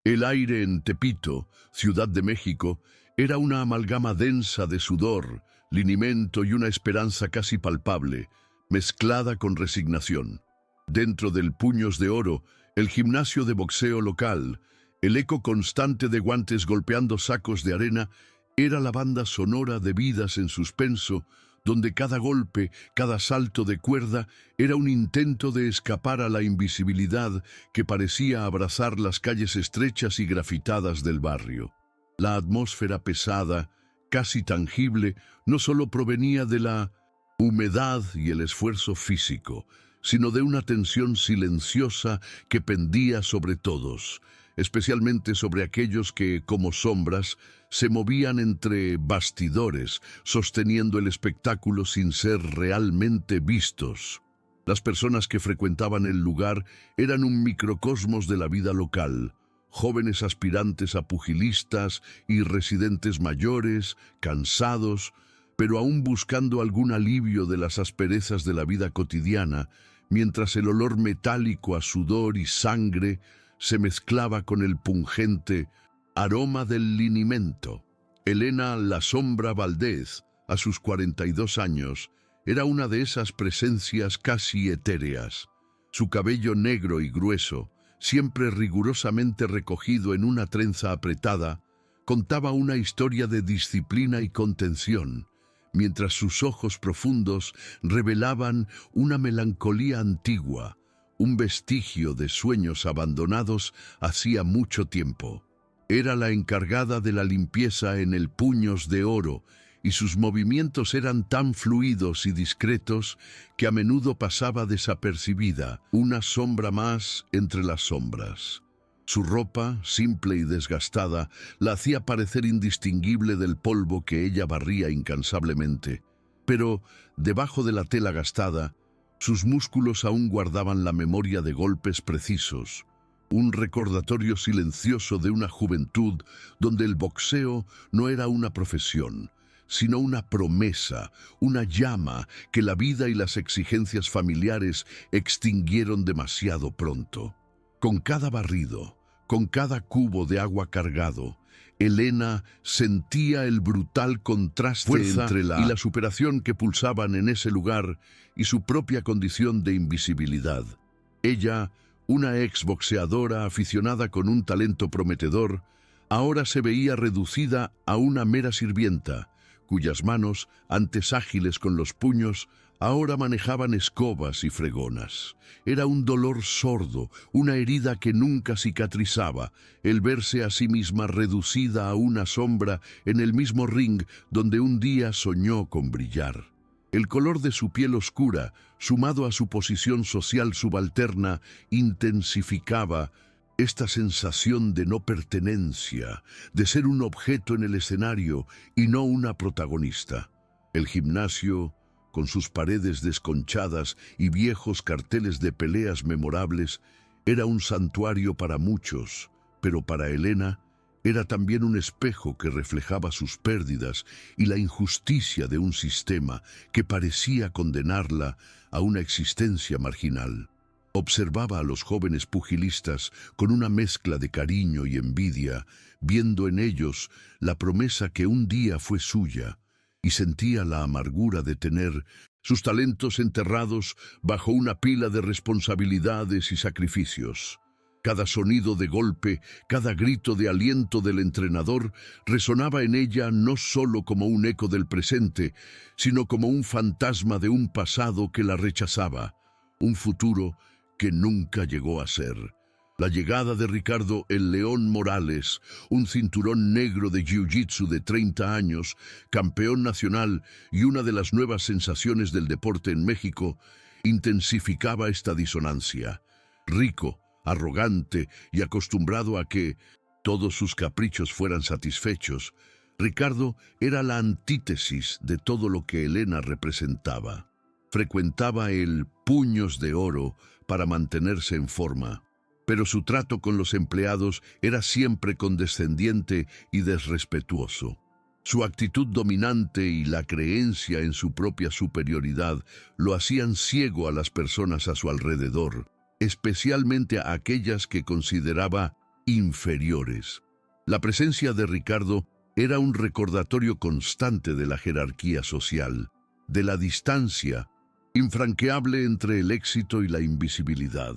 El aire en Tepito, Ciudad de México, era una amalgama densa de sudor, linimento y una esperanza casi palpable, mezclada con resignación. Dentro del Puños de Oro, el gimnasio de boxeo local, el eco constante de guantes golpeando sacos de arena, era la banda sonora de vidas en suspenso, donde cada golpe, cada salto de cuerda era un intento de escapar a la invisibilidad que parecía abrazar las calles estrechas y grafitadas del barrio. La atmósfera pesada, casi tangible, no solo provenía de la humedad y el esfuerzo físico, sino de una tensión silenciosa que pendía sobre todos, especialmente sobre aquellos que, como sombras, se movían entre bastidores, sosteniendo el espectáculo sin ser realmente vistos. Las personas que frecuentaban el lugar eran un microcosmos de la vida local, jóvenes aspirantes a pugilistas y residentes mayores, cansados, pero aún buscando algún alivio de las asperezas de la vida cotidiana, mientras el olor metálico a sudor y sangre se mezclaba con el pungente aroma del linimento. Elena La Sombra Valdez, a sus 42 años, era una de esas presencias casi etéreas. Su cabello negro y grueso, siempre rigurosamente recogido en una trenza apretada, contaba una historia de disciplina y contención, mientras sus ojos profundos revelaban una melancolía antigua, un vestigio de sueños abandonados hacía mucho tiempo. Era la encargada de la limpieza en el Puños de Oro, y sus movimientos eran tan fluidos y discretos que a menudo pasaba desapercibida, una sombra más entre las sombras. Su ropa, simple y desgastada, la hacía parecer indistinguible del polvo que ella barría incansablemente. Pero, debajo de la tela gastada, sus músculos aún guardaban la memoria de golpes precisos, un recordatorio silencioso de una juventud donde el boxeo no era una profesión, sino una promesa, una llama que la vida y las exigencias familiares extinguieron demasiado pronto. Con cada barrido, con cada cubo de agua cargado, Elena sentía el brutal contraste entre la superación que pulsaban en ese lugar y su propia condición de invisibilidad. Ella, una exboxeadora aficionada con un talento prometedor, ahora se veía reducida a una mera sirvienta, cuyas manos, antes ágiles con los puños, ahora manejaban escobas y fregonas. Era un dolor sordo, una herida que nunca cicatrizaba, el verse a sí misma reducida a una sombra en el mismo ring donde un día soñó con brillar. El color de su piel oscura, sumado a su posición social subalterna, intensificaba esta sensación de no pertenencia, de ser un objeto en el escenario y no una protagonista. El gimnasio, con sus paredes desconchadas y viejos carteles de peleas memorables, era un santuario para muchos, pero para Elena era también un espejo que reflejaba sus pérdidas y la injusticia de un sistema que parecía condenarla a una existencia marginal. Observaba a los jóvenes pugilistas con una mezcla de cariño y envidia, viendo en ellos la promesa que un día fue suya, y sentía la amargura de tener sus talentos enterrados bajo una pila de responsabilidades y sacrificios. Cada sonido de golpe, cada grito de aliento del entrenador resonaba en ella no solo como un eco del presente, sino como un fantasma de un pasado que la rechazaba, un futuro que nunca llegó a ser. La llegada de Ricardo "El León" Morales, un cinturón negro de jiu-jitsu de 30 años, campeón nacional y una de las nuevas sensaciones del deporte en México, intensificaba esta disonancia. Rico, arrogante y acostumbrado a que todos sus caprichos fueran satisfechos, Ricardo era la antítesis de todo lo que Elena representaba. Frecuentaba el Puños de Oro para mantenerse en forma, pero su trato con los empleados era siempre condescendiente y desrespetuoso. Su actitud dominante y la creencia en su propia superioridad lo hacían ciego a las personas a su alrededor, especialmente a aquellas que consideraba inferiores. La presencia de Ricardo era un recordatorio constante de la jerarquía social, de la distancia infranqueable entre el éxito y la invisibilidad.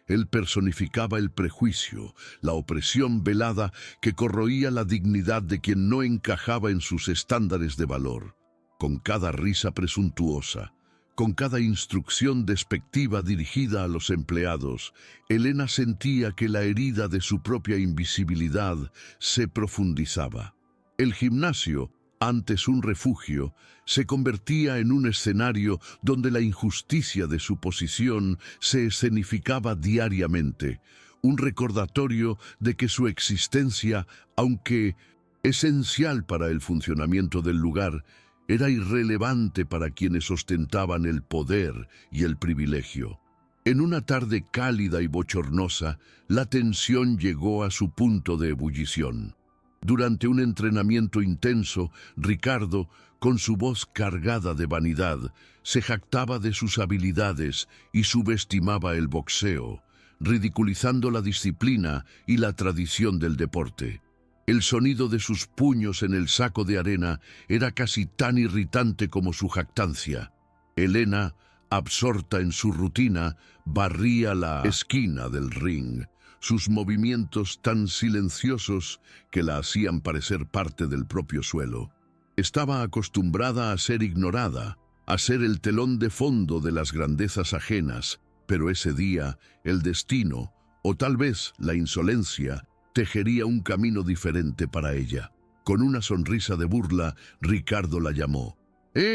Él personificaba el prejuicio, la opresión velada que corroía la dignidad de quien no encajaba en sus estándares de valor. Con cada risa presuntuosa, con cada instrucción despectiva dirigida a los empleados, Elena sentía que la herida de su propia invisibilidad se profundizaba. El gimnasio, antes un refugio, se convertía en un escenario donde la injusticia de su posición se escenificaba diariamente, un recordatorio de que su existencia, aunque esencial para el funcionamiento del lugar, era irrelevante para quienes ostentaban el poder y el privilegio. En una tarde cálida y bochornosa, la tensión llegó a su punto de ebullición. Durante un entrenamiento intenso, Ricardo, con su voz cargada de vanidad, se jactaba de sus habilidades y subestimaba el boxeo, ridiculizando la disciplina y la tradición del deporte. El sonido de sus puños en el saco de arena era casi tan irritante como su jactancia. Elena, absorta en su rutina, barría la esquina del ring, sus movimientos tan silenciosos que la hacían parecer parte del propio suelo. Estaba acostumbrada a ser ignorada, a ser el telón de fondo de las grandezas ajenas, pero ese día el destino, o tal vez la insolencia, tejería un camino diferente para ella. Con una sonrisa de burla, Ricardo la llamó.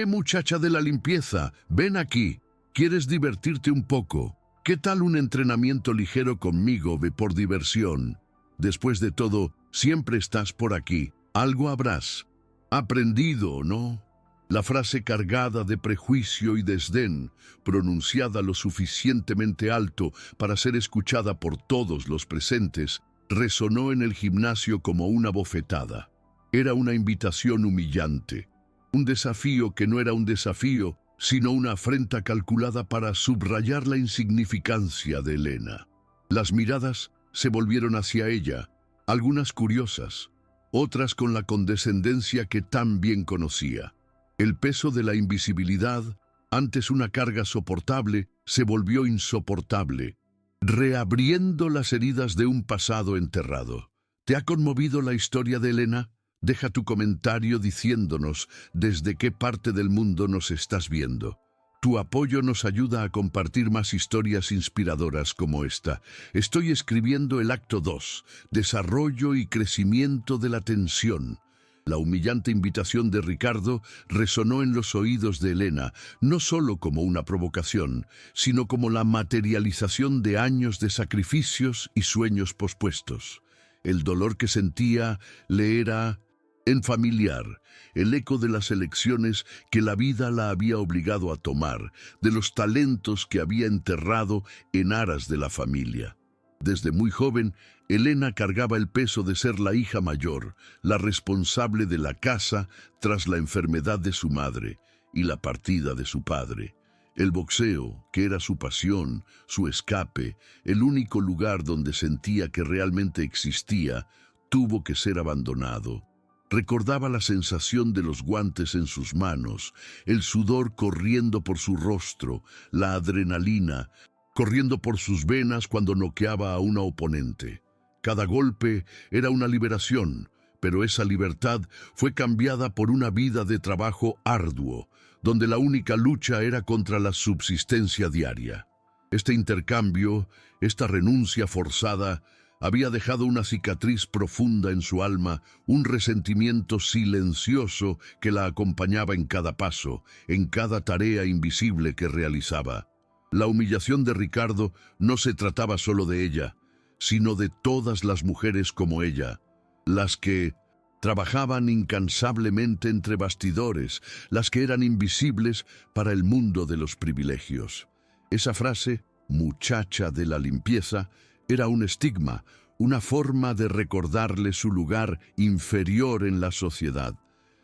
Muchacha de la limpieza, ven aquí. ¿Quieres divertirte un poco? ¿Qué tal un entrenamiento ligero conmigo por diversión? Después de todo, siempre estás por aquí. Algo habrás aprendido, ¿no? La frase cargada de prejuicio y desdén, pronunciada lo suficientemente alto para ser escuchada por todos los presentes, resonó en el gimnasio como una bofetada. Era una invitación humillante, un desafío que no era un desafío, sino una afrenta calculada para subrayar la insignificancia de Elena. Las miradas se volvieron hacia ella, algunas curiosas, otras con la condescendencia que tan bien conocía. El peso de la invisibilidad, antes una carga soportable, se volvió insoportable, reabriendo las heridas de un pasado enterrado. ¿Te ha conmovido la historia de Elena? Deja tu comentario diciéndonos desde qué parte del mundo nos estás viendo. Tu apoyo nos ayuda a compartir más historias inspiradoras como esta. Estoy escribiendo el acto 2, desarrollo y crecimiento de la tensión. La humillante invitación de Ricardo resonó en los oídos de Elena, no solo como una provocación, sino como la materialización de años de sacrificios y sueños pospuestos. El dolor que sentía le era familiar, el eco de las elecciones que la vida la había obligado a tomar, de los talentos que había enterrado en aras de la familia. Desde muy joven, Elena cargaba el peso de ser la hija mayor, la responsable de la casa tras la enfermedad de su madre y la partida de su padre. El boxeo, que era su pasión, su escape, el único lugar donde sentía que realmente existía, tuvo que ser abandonado. Recordaba la sensación de los guantes en sus manos, el sudor corriendo por su rostro, la adrenalina corriendo por sus venas cuando noqueaba a una oponente. Cada golpe era una liberación, pero esa libertad fue cambiada por una vida de trabajo arduo, donde la única lucha era contra la subsistencia diaria. Este intercambio, esta renuncia forzada, había dejado una cicatriz profunda en su alma, un resentimiento silencioso que la acompañaba en cada paso, en cada tarea invisible que realizaba. La humillación de Ricardo no se trataba solo de ella, sino de todas las mujeres como ella, las que trabajaban incansablemente entre bastidores, las que eran invisibles para el mundo de los privilegios. Esa frase, muchacha de la limpieza, era un estigma, una forma de recordarle su lugar inferior en la sociedad.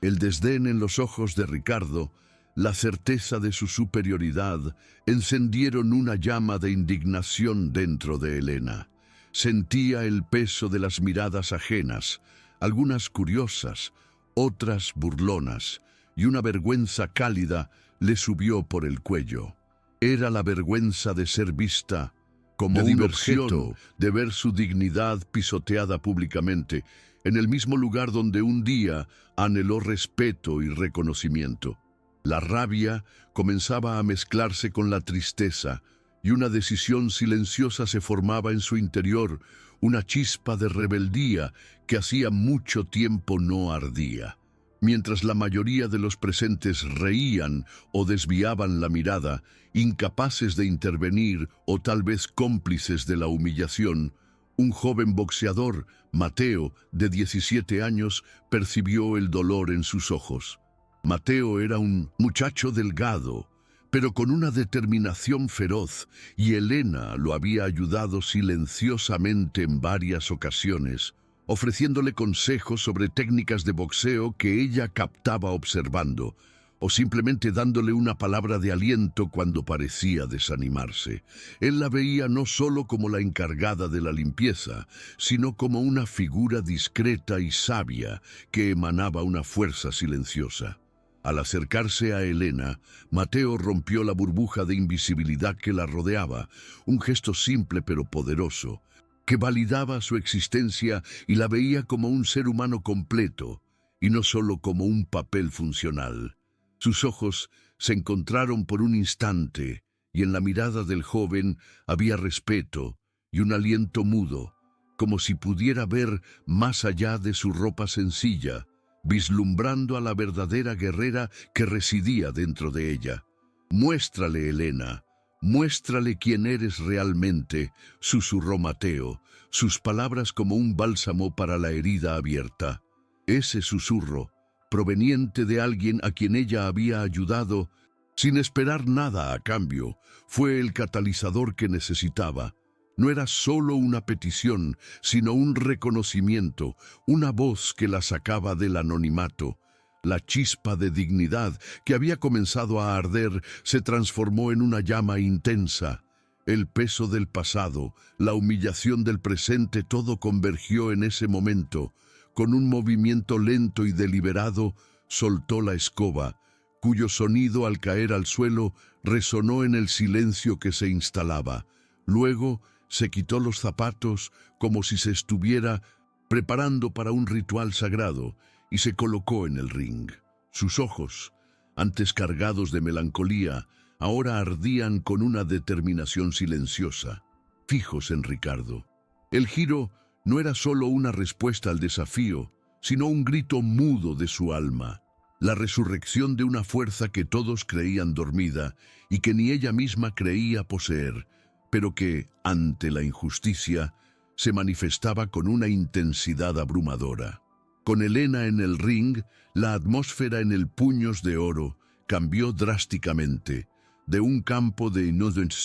El desdén en los ojos de Ricardo, la certeza de su superioridad, encendieron una llama de indignación dentro de Elena. Sentía el peso de las miradas ajenas, algunas curiosas, otras burlonas, y una vergüenza cálida le subió por el cuello. Era la vergüenza de ser vista como un objeto, de ver su dignidad pisoteada públicamente, en el mismo lugar donde un día anheló respeto y reconocimiento. La rabia comenzaba a mezclarse con la tristeza, y una decisión silenciosa se formaba en su interior, una chispa de rebeldía que hacía mucho tiempo no ardía. Mientras la mayoría de los presentes reían o desviaban la mirada, incapaces de intervenir o tal vez cómplices de la humillación, un joven boxeador, Mateo, de 17 años, percibió el dolor en sus ojos. Mateo era un muchacho delgado, pero con una determinación feroz, y Elena lo había ayudado silenciosamente en varias ocasiones, ofreciéndole consejos sobre técnicas de boxeo que ella captaba observando, o simplemente dándole una palabra de aliento cuando parecía desanimarse. Él la veía no solo como la encargada de la limpieza, sino como una figura discreta y sabia que emanaba una fuerza silenciosa. Al acercarse a Elena, Mateo rompió la burbuja de invisibilidad que la rodeaba, un gesto simple pero poderoso, que validaba su existencia y la veía como un ser humano completo, y no solo como un papel funcional. Sus ojos se encontraron por un instante, y en la mirada del joven había respeto y un aliento mudo, como si pudiera ver más allá de su ropa sencilla, vislumbrando a la verdadera guerrera que residía dentro de ella. «Muéstrale, Elena, muéstrale quién eres realmente», susurró Mateo, sus palabras como un bálsamo para la herida abierta. Ese susurro, proveniente de alguien a quien ella había ayudado, sin esperar nada a cambio, fue el catalizador que necesitaba. No era solo una petición, sino un reconocimiento, una voz que la sacaba del anonimato. La chispa de dignidad que había comenzado a arder se transformó en una llama intensa. El peso del pasado, la humillación del presente, todo convergió en ese momento. Con un movimiento lento y deliberado, soltó la escoba, cuyo sonido al caer al suelo resonó en el silencio que se instalaba. Luego se quitó los zapatos como si se estuviera preparando para un ritual sagrado y se colocó en el ring. Sus ojos, antes cargados de melancolía, ahora ardían con una determinación silenciosa, fijos en Ricardo. El giro no era solo una respuesta al desafío, sino un grito mudo de su alma, la resurrección de una fuerza que todos creían dormida y que ni ella misma creía poseer, pero que, ante la injusticia, se manifestaba con una intensidad abrumadora. Con Elena en el ring, la atmósfera en el Puños de Oro cambió drásticamente, de un campo de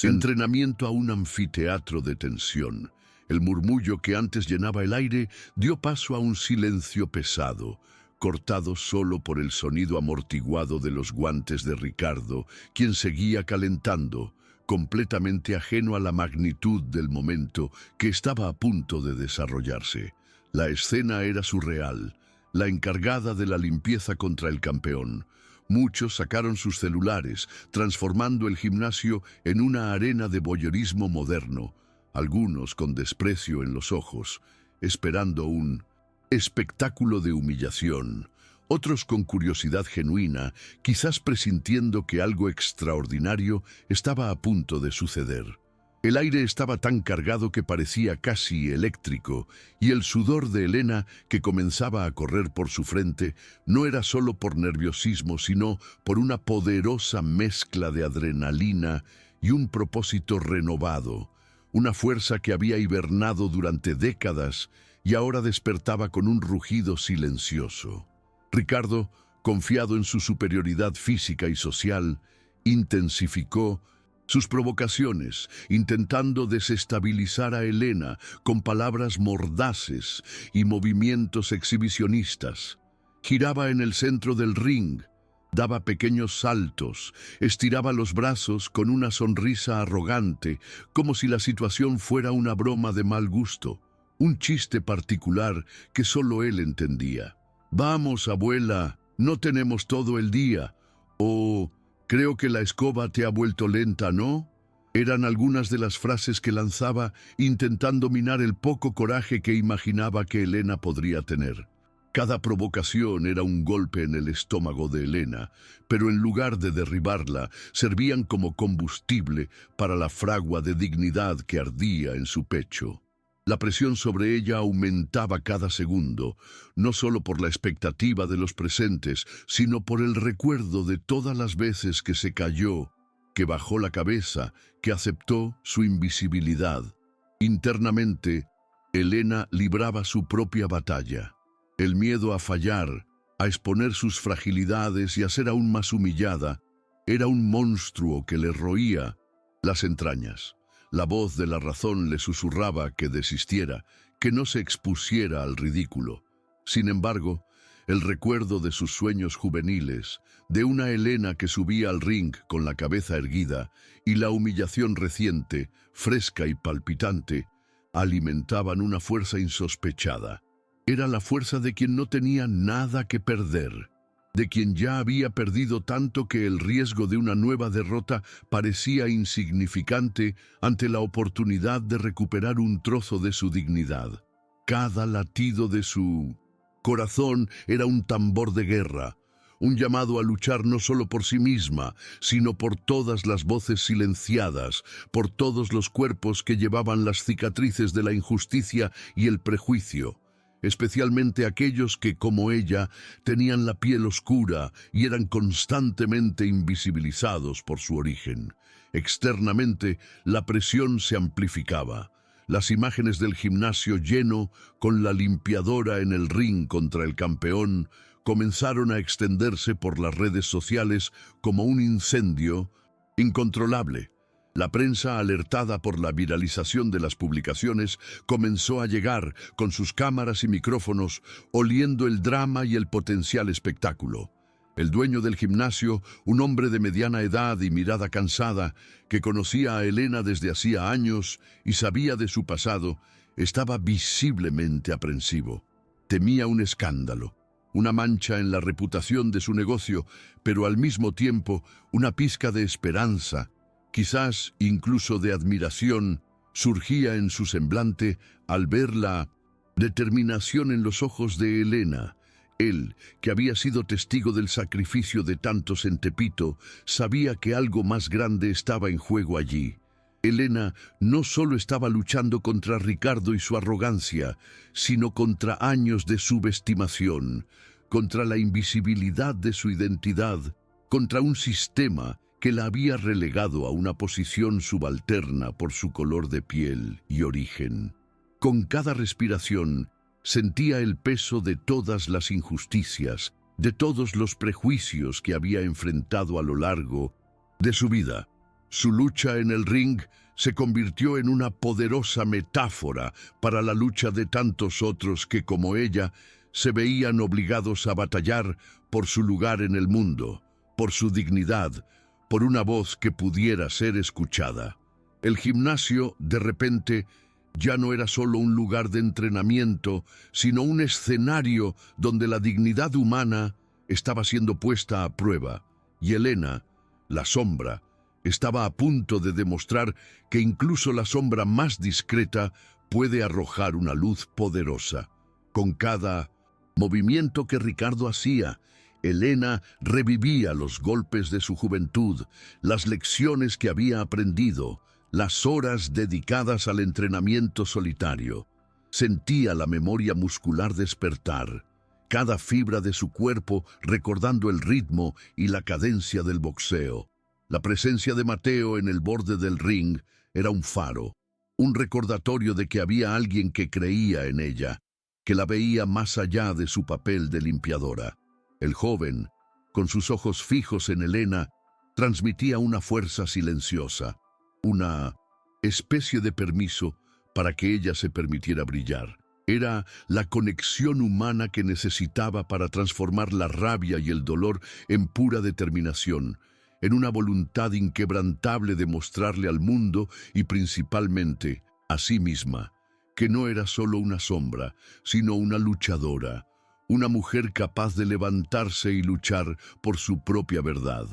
entrenamiento a un anfiteatro de tensión. El murmullo que antes llenaba el aire dio paso a un silencio pesado, cortado solo por el sonido amortiguado de los guantes de Ricardo, quien seguía calentando, completamente ajeno a la magnitud del momento que estaba a punto de desarrollarse. La escena era surreal, la encargada de la limpieza contra el campeón. Muchos sacaron sus celulares, transformando el gimnasio en una arena de voyeurismo moderno, algunos con desprecio en los ojos, esperando un espectáculo de humillación, otros con curiosidad genuina, quizás presintiendo que algo extraordinario estaba a punto de suceder. El aire estaba tan cargado que parecía casi eléctrico, y el sudor de Elena, que comenzaba a correr por su frente, no era solo por nerviosismo, sino por una poderosa mezcla de adrenalina y un propósito renovado, una fuerza que había hibernado durante décadas y ahora despertaba con un rugido silencioso. Ricardo, confiado en su superioridad física y social, intensificó sus provocaciones, intentando desestabilizar a Elena con palabras mordaces y movimientos exhibicionistas. Giraba en el centro del ring, Daba pequeños saltos, estiraba los brazos con una sonrisa arrogante, como si la situación fuera una broma de mal gusto, un chiste particular que solo él entendía. «Vamos, abuela, no tenemos todo el día», o «Creo que la escoba te ha vuelto lenta, ¿no?». Eran algunas de las frases que lanzaba intentando minar el poco coraje que imaginaba que Elena podría tener. Cada provocación era un golpe en el estómago de Elena, pero en lugar de derribarla, servían como combustible para la fragua de dignidad que ardía en su pecho. La presión sobre ella aumentaba cada segundo, no solo por la expectativa de los presentes, sino por el recuerdo de todas las veces que se cayó, que bajó la cabeza, que aceptó su invisibilidad. Internamente, Elena libraba su propia batalla. El miedo a fallar, a exponer sus fragilidades y a ser aún más humillada, era un monstruo que le roía las entrañas. La voz de la razón le susurraba que desistiera, que no se expusiera al ridículo. Sin embargo, el recuerdo de sus sueños juveniles, de una Elena que subía al ring con la cabeza erguida, y la humillación reciente, fresca y palpitante, alimentaban una fuerza insospechada. Era la fuerza de quien no tenía nada que perder, de quien ya había perdido tanto que el riesgo de una nueva derrota parecía insignificante ante la oportunidad de recuperar un trozo de su dignidad. Cada latido de su corazón era un tambor de guerra, un llamado a luchar no solo por sí misma, sino por todas las voces silenciadas, por todos los cuerpos que llevaban las cicatrices de la injusticia y el prejuicio, especialmente aquellos que, como ella, tenían la piel oscura y eran constantemente invisibilizados por su origen. Externamente, la presión se amplificaba. Las imágenes del gimnasio lleno, con la limpiadora en el ring contra el campeón, comenzaron a extenderse por las redes sociales como un incendio incontrolable. La prensa, alertada por la viralización de las publicaciones, comenzó a llegar con sus cámaras y micrófonos, oliendo el drama y el potencial espectáculo. El dueño del gimnasio, un hombre de mediana edad y mirada cansada, que conocía a Elena desde hacía años y sabía de su pasado, estaba visiblemente aprensivo. Temía un escándalo, una mancha en la reputación de su negocio, pero al mismo tiempo una pizca de esperanza, quizás incluso de admiración, surgía en su semblante al ver la determinación en los ojos de Elena. Él, que había sido testigo del sacrificio de tantos en Tepito, sabía que algo más grande estaba en juego allí. Elena no solo estaba luchando contra Ricardo y su arrogancia, sino contra años de subestimación, contra la invisibilidad de su identidad, contra un sistema que la había relegado a una posición subalterna por su color de piel y origen. Con cada respiración, sentía el peso de todas las injusticias, de todos los prejuicios que había enfrentado a lo largo de su vida. Su lucha en el ring se convirtió en una poderosa metáfora para la lucha de tantos otros que, como ella, se veían obligados a batallar por su lugar en el mundo, por su dignidad, por una voz que pudiera ser escuchada. El gimnasio, de repente, ya no era solo un lugar de entrenamiento, sino un escenario donde la dignidad humana estaba siendo puesta a prueba, y Elena, la sombra, estaba a punto de demostrar que incluso la sombra más discreta puede arrojar una luz poderosa. Con cada movimiento que Ricardo hacía, Elena revivía los golpes de su juventud, las lecciones que había aprendido, las horas dedicadas al entrenamiento solitario. Sentía la memoria muscular despertar, cada fibra de su cuerpo recordando el ritmo y la cadencia del boxeo. La presencia de Mateo en el borde del ring era un faro, un recordatorio de que había alguien que creía en ella, que la veía más allá de su papel de limpiadora. El joven, con sus ojos fijos en Elena, transmitía una fuerza silenciosa, una especie de permiso para que ella se permitiera brillar. Era la conexión humana que necesitaba para transformar la rabia y el dolor en pura determinación, en una voluntad inquebrantable de mostrarle al mundo y principalmente a sí misma, que no era solo una sombra, sino una luchadora, una mujer capaz de levantarse y luchar por su propia verdad.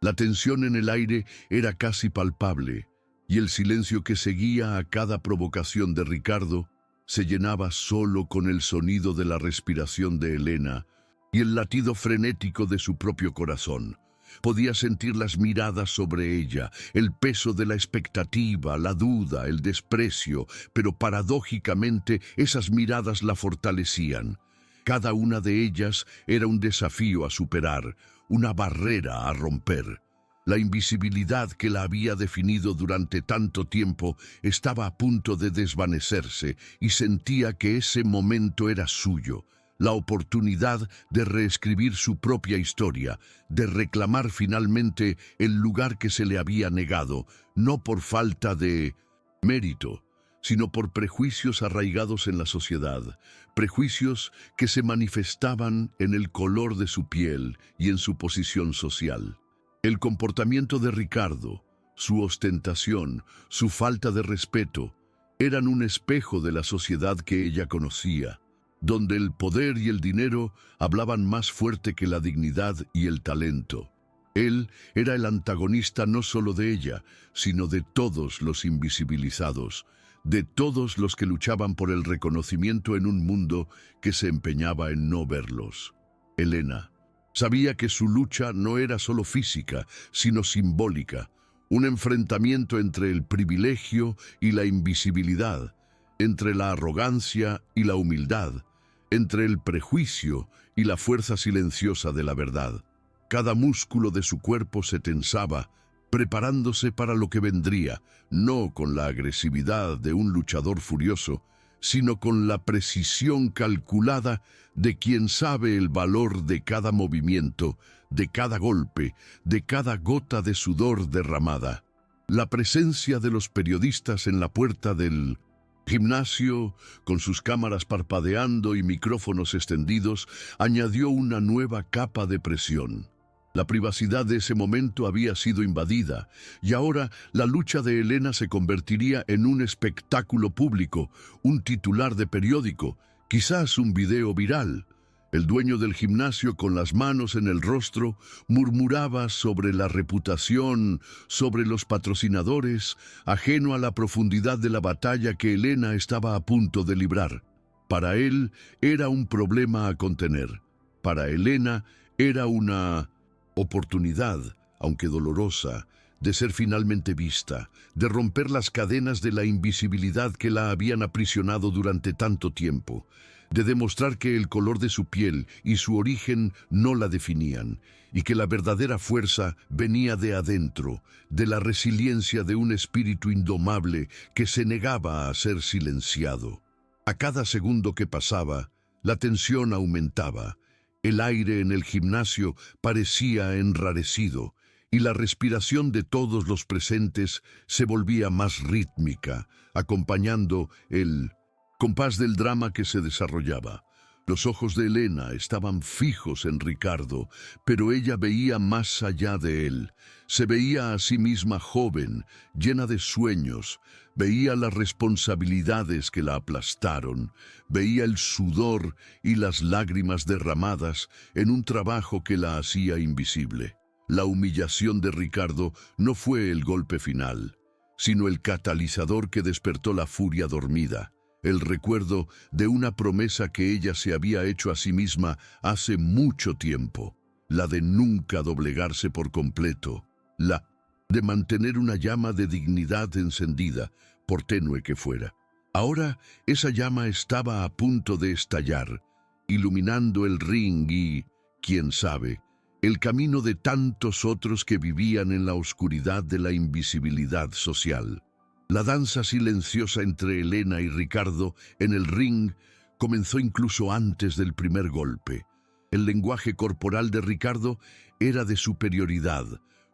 La tensión en el aire era casi palpable, y el silencio que seguía a cada provocación de Ricardo se llenaba solo con el sonido de la respiración de Elena y el latido frenético de su propio corazón. Podía sentir las miradas sobre ella, el peso de la expectativa, la duda, el desprecio, pero paradójicamente esas miradas la fortalecían. Cada una de ellas era un desafío a superar, una barrera a romper. La invisibilidad que la había definido durante tanto tiempo estaba a punto de desvanecerse y sentía que ese momento era suyo, la oportunidad de reescribir su propia historia, de reclamar finalmente el lugar que se le había negado, no por falta de mérito, sino por prejuicios arraigados en la sociedad, prejuicios que se manifestaban en el color de su piel y en su posición social. El comportamiento de Ricardo, su ostentación, su falta de respeto, eran un espejo de la sociedad que ella conocía, donde el poder y el dinero hablaban más fuerte que la dignidad y el talento. Él era el antagonista no solo de ella, sino de todos los invisibilizados, de todos los que luchaban por el reconocimiento en un mundo que se empeñaba en no verlos. Elena sabía que su lucha no era solo física, sino simbólica, un enfrentamiento entre el privilegio y la invisibilidad, entre la arrogancia y la humildad, entre el prejuicio y la fuerza silenciosa de la verdad. Cada músculo de su cuerpo se tensaba, preparándose para lo que vendría, no con la agresividad de un luchador furioso, sino con la precisión calculada de quien sabe el valor de cada movimiento, de cada golpe, de cada gota de sudor derramada. La presencia de los periodistas en la puerta del gimnasio, con sus cámaras parpadeando y micrófonos extendidos, añadió una nueva capa de presión. La privacidad de ese momento había sido invadida, y ahora la lucha de Elena se convertiría en un espectáculo público, un titular de periódico, quizás un video viral. El dueño del gimnasio, con las manos en el rostro, murmuraba sobre la reputación, sobre los patrocinadores, ajeno a la profundidad de la batalla que Elena estaba a punto de librar. Para él era un problema a contener. Para Elena era una oportunidad, aunque dolorosa, de ser finalmente vista, de romper las cadenas de la invisibilidad que la habían aprisionado durante tanto tiempo, de demostrar que el color de su piel y su origen no la definían, y que la verdadera fuerza venía de adentro, de la resiliencia de un espíritu indomable que se negaba a ser silenciado. A cada segundo que pasaba, la tensión aumentaba. El aire en el gimnasio parecía enrarecido y la respiración de todos los presentes se volvía más rítmica, acompañando el compás del drama que se desarrollaba. Los ojos de Elena estaban fijos en Ricardo, pero ella veía más allá de él. Se veía a sí misma joven, llena de sueños, veía las responsabilidades que la aplastaron, veía el sudor y las lágrimas derramadas en un trabajo que la hacía invisible. La humillación de Ricardo no fue el golpe final, sino el catalizador que despertó la furia dormida. El recuerdo de una promesa que ella se había hecho a sí misma hace mucho tiempo, la de nunca doblegarse por completo, la de mantener una llama de dignidad encendida, por tenue que fuera. Ahora esa llama estaba a punto de estallar, iluminando el ring y, quién sabe, el camino de tantos otros que vivían en la oscuridad de la invisibilidad social. La danza silenciosa entre Elena y Ricardo en el ring comenzó incluso antes del primer golpe. El lenguaje corporal de Ricardo era de superioridad,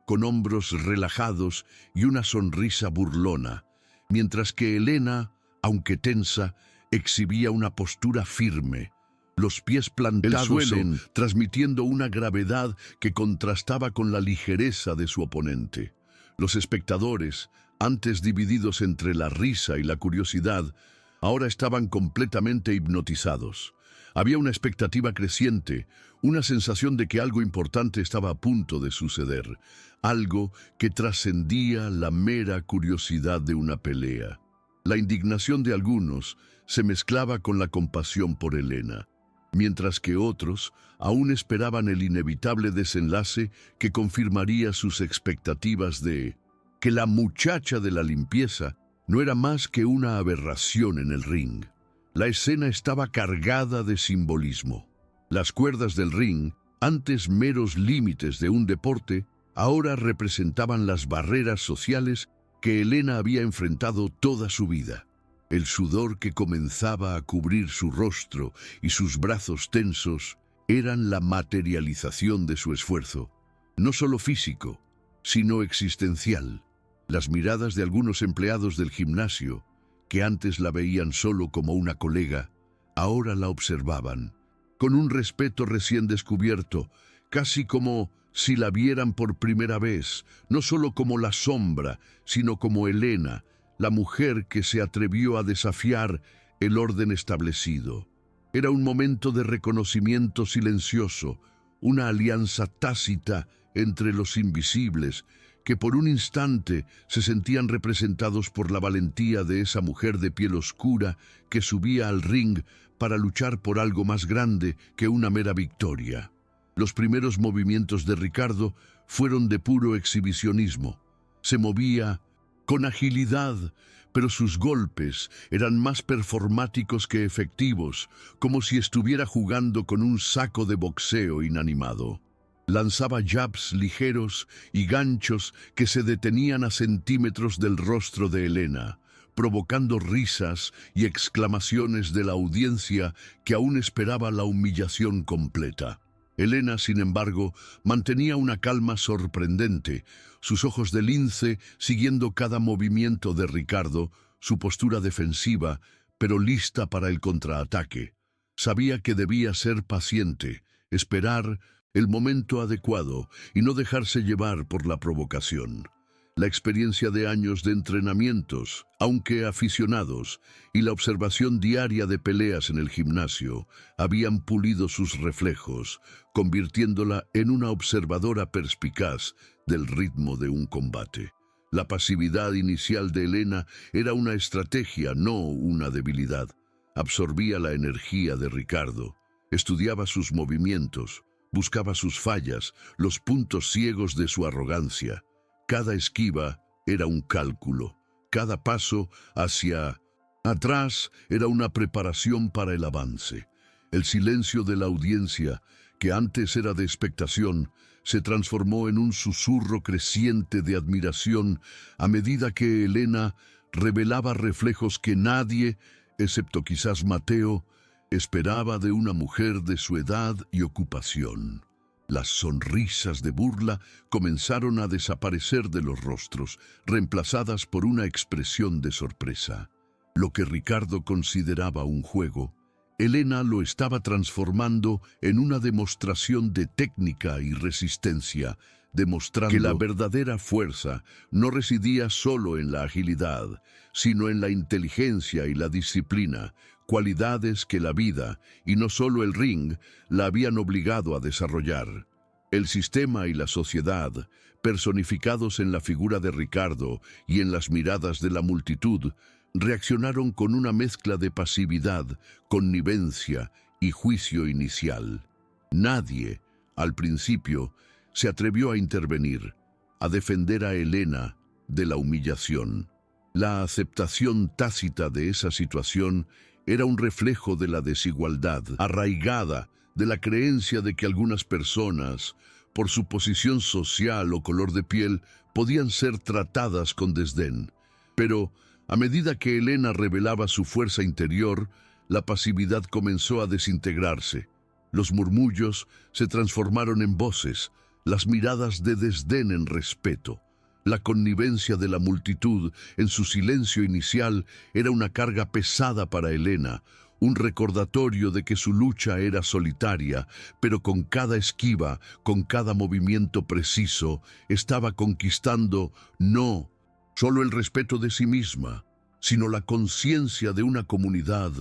con hombros relajados y una sonrisa burlona, mientras que Elena, aunque tensa, exhibía una postura firme, los pies plantados transmitiendo una gravedad que contrastaba con la ligereza de su oponente. Los espectadores, antes divididos entre la risa y la curiosidad, ahora estaban completamente hipnotizados. Había una expectativa creciente, una sensación de que algo importante estaba a punto de suceder, algo que trascendía la mera curiosidad de una pelea. La indignación de algunos se mezclaba con la compasión por Helena, mientras que otros aún esperaban el inevitable desenlace que confirmaría sus expectativas de que la muchacha de la limpieza no era más que una aberración en el ring. La escena estaba cargada de simbolismo. Las cuerdas del ring, antes meros límites de un deporte, ahora representaban las barreras sociales que Helena había enfrentado toda su vida. El sudor que comenzaba a cubrir su rostro y sus brazos tensos eran la materialización de su esfuerzo, no solo físico, sino existencial. Las miradas de algunos empleados del gimnasio, que antes la veían solo como una colega, ahora la observaban, con un respeto recién descubierto, casi como si la vieran por primera vez, no solo como la sombra, sino como Helena, la mujer que se atrevió a desafiar el orden establecido. Era un momento de reconocimiento silencioso, una alianza tácita entre los invisibles, que por un instante se sentían representados por la valentía de esa mujer de piel oscura que subía al ring para luchar por algo más grande que una mera victoria. Los primeros movimientos de Ricardo fueron de puro exhibicionismo. Se movía con agilidad, pero sus golpes eran más performáticos que efectivos, como si estuviera jugando con un saco de boxeo inanimado. Lanzaba jabs ligeros y ganchos que se detenían a centímetros del rostro de Helena, provocando risas y exclamaciones de la audiencia que aún esperaba la humillación completa. Helena, sin embargo, mantenía una calma sorprendente, sus ojos de lince siguiendo cada movimiento de Ricardo, su postura defensiva, pero lista para el contraataque. Sabía que debía ser paciente, esperar el momento adecuado y no dejarse llevar por la provocación. La experiencia de años de entrenamientos, aunque aficionados, y la observación diaria de peleas en el gimnasio habían pulido sus reflejos, convirtiéndola en una observadora perspicaz del ritmo de un combate. La pasividad inicial de Helena era una estrategia, no una debilidad. Absorbía la energía de Ricardo, estudiaba sus movimientos, buscaba sus fallas, los puntos ciegos de su arrogancia. Cada esquiva era un cálculo, cada paso hacia atrás era una preparación para el avance. El silencio de la audiencia, que antes era de expectación, se transformó en un susurro creciente de admiración a medida que Helena revelaba reflejos que nadie, excepto quizás Mateo, esperaba de una mujer de su edad y ocupación. Las sonrisas de burla comenzaron a desaparecer de los rostros, reemplazadas por una expresión de sorpresa. Lo que Ricardo consideraba un juego, Helena lo estaba transformando en una demostración de técnica y resistencia, demostrando que la verdadera fuerza no residía solo en la agilidad, sino en la inteligencia y la disciplina, cualidades que la vida, y no solo el ring, la habían obligado a desarrollar. El sistema y la sociedad, personificados en la figura de Ricardo y en las miradas de la multitud, reaccionaron con una mezcla de pasividad, connivencia y juicio inicial. Nadie, al principio, se atrevió a intervenir, a defender a Helena de la humillación. La aceptación tácita de esa situación era un reflejo de la desigualdad arraigada de la creencia de que algunas personas, por su posición social o color de piel, podían ser tratadas con desdén. Pero, a medida que Helena revelaba su fuerza interior, la pasividad comenzó a desintegrarse. Los murmullos se transformaron en voces, las miradas de desdén en respeto. La connivencia de la multitud en su silencio inicial era una carga pesada para Helena, un recordatorio de que su lucha era solitaria, pero con cada esquiva, con cada movimiento preciso, estaba conquistando no solo el respeto de sí misma, sino la conciencia de una comunidad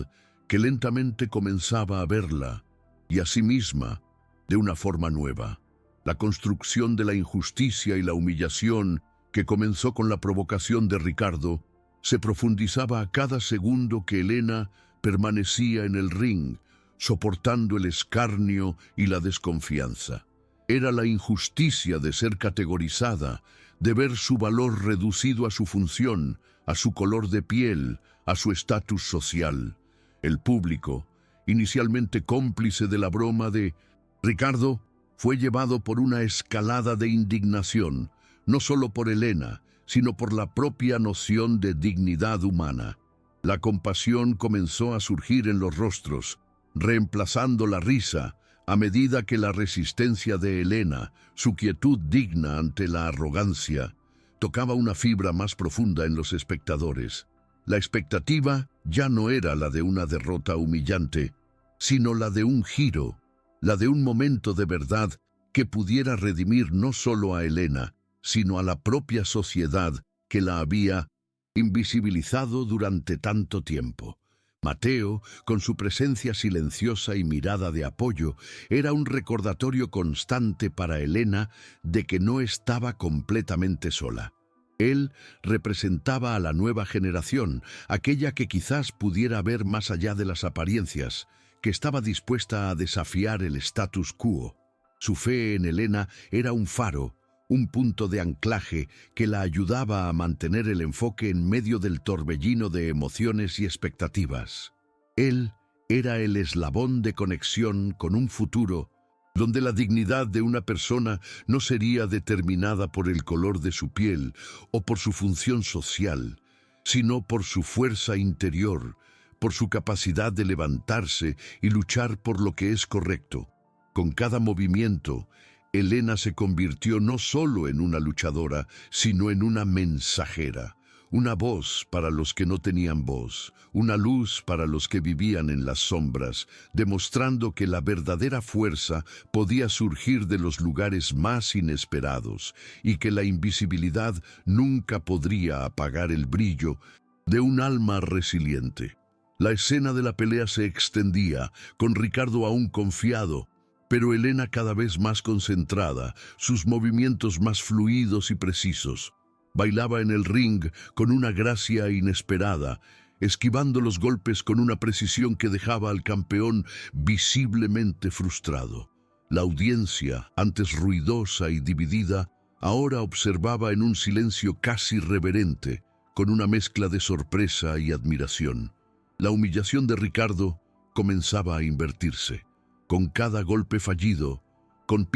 que lentamente comenzaba a verla, y a sí misma, de una forma nueva. La construcción de la injusticia y la humillación, que comenzó con la provocación de Ricardo, se profundizaba a cada segundo que Helena permanecía en el ring, soportando el escarnio y la desconfianza. Era la injusticia de ser categorizada, de ver su valor reducido a su función, a su color de piel, a su estatus social. El público, inicialmente cómplice de la broma de Ricardo, fue llevado por una escalada de indignación, no solo por Helena, sino por la propia noción de dignidad humana. La compasión comenzó a surgir en los rostros, reemplazando la risa, a medida que la resistencia de Helena, su quietud digna ante la arrogancia, tocaba una fibra más profunda en los espectadores. La expectativa ya no era la de una derrota humillante, sino la de un giro, la de un momento de verdad que pudiera redimir no solo a Helena, sino a la propia sociedad que la había invisibilizado durante tanto tiempo. Mateo, con su presencia silenciosa y mirada de apoyo, era un recordatorio constante para Helena de que no estaba completamente sola. Él representaba a la nueva generación, aquella que quizás pudiera ver más allá de las apariencias, que estaba dispuesta a desafiar el status quo. Su fe en Helena era un faro, un punto de anclaje que la ayudaba a mantener el enfoque en medio del torbellino de emociones y expectativas. Él era el eslabón de conexión con un futuro donde la dignidad de una persona no sería determinada por el color de su piel o por su función social, sino por su fuerza interior, por su capacidad de levantarse y luchar por lo que es correcto. Con cada movimiento, Helena se convirtió no solo en una luchadora, sino en una mensajera, una voz para los que no tenían voz, una luz para los que vivían en las sombras, demostrando que la verdadera fuerza podía surgir de los lugares más inesperados y que la invisibilidad nunca podría apagar el brillo de un alma resiliente. La escena de la pelea se extendía, con Ricardo aún confiado, pero Helena cada vez más concentrada, sus movimientos más fluidos y precisos. Bailaba en el ring con una gracia inesperada, esquivando los golpes con una precisión que dejaba al campeón visiblemente frustrado. La audiencia, antes ruidosa y dividida, ahora observaba en un silencio casi reverente, con una mezcla de sorpresa y admiración. La humillación de Ricardo comenzaba a invertirse. Con cada golpe fallido, con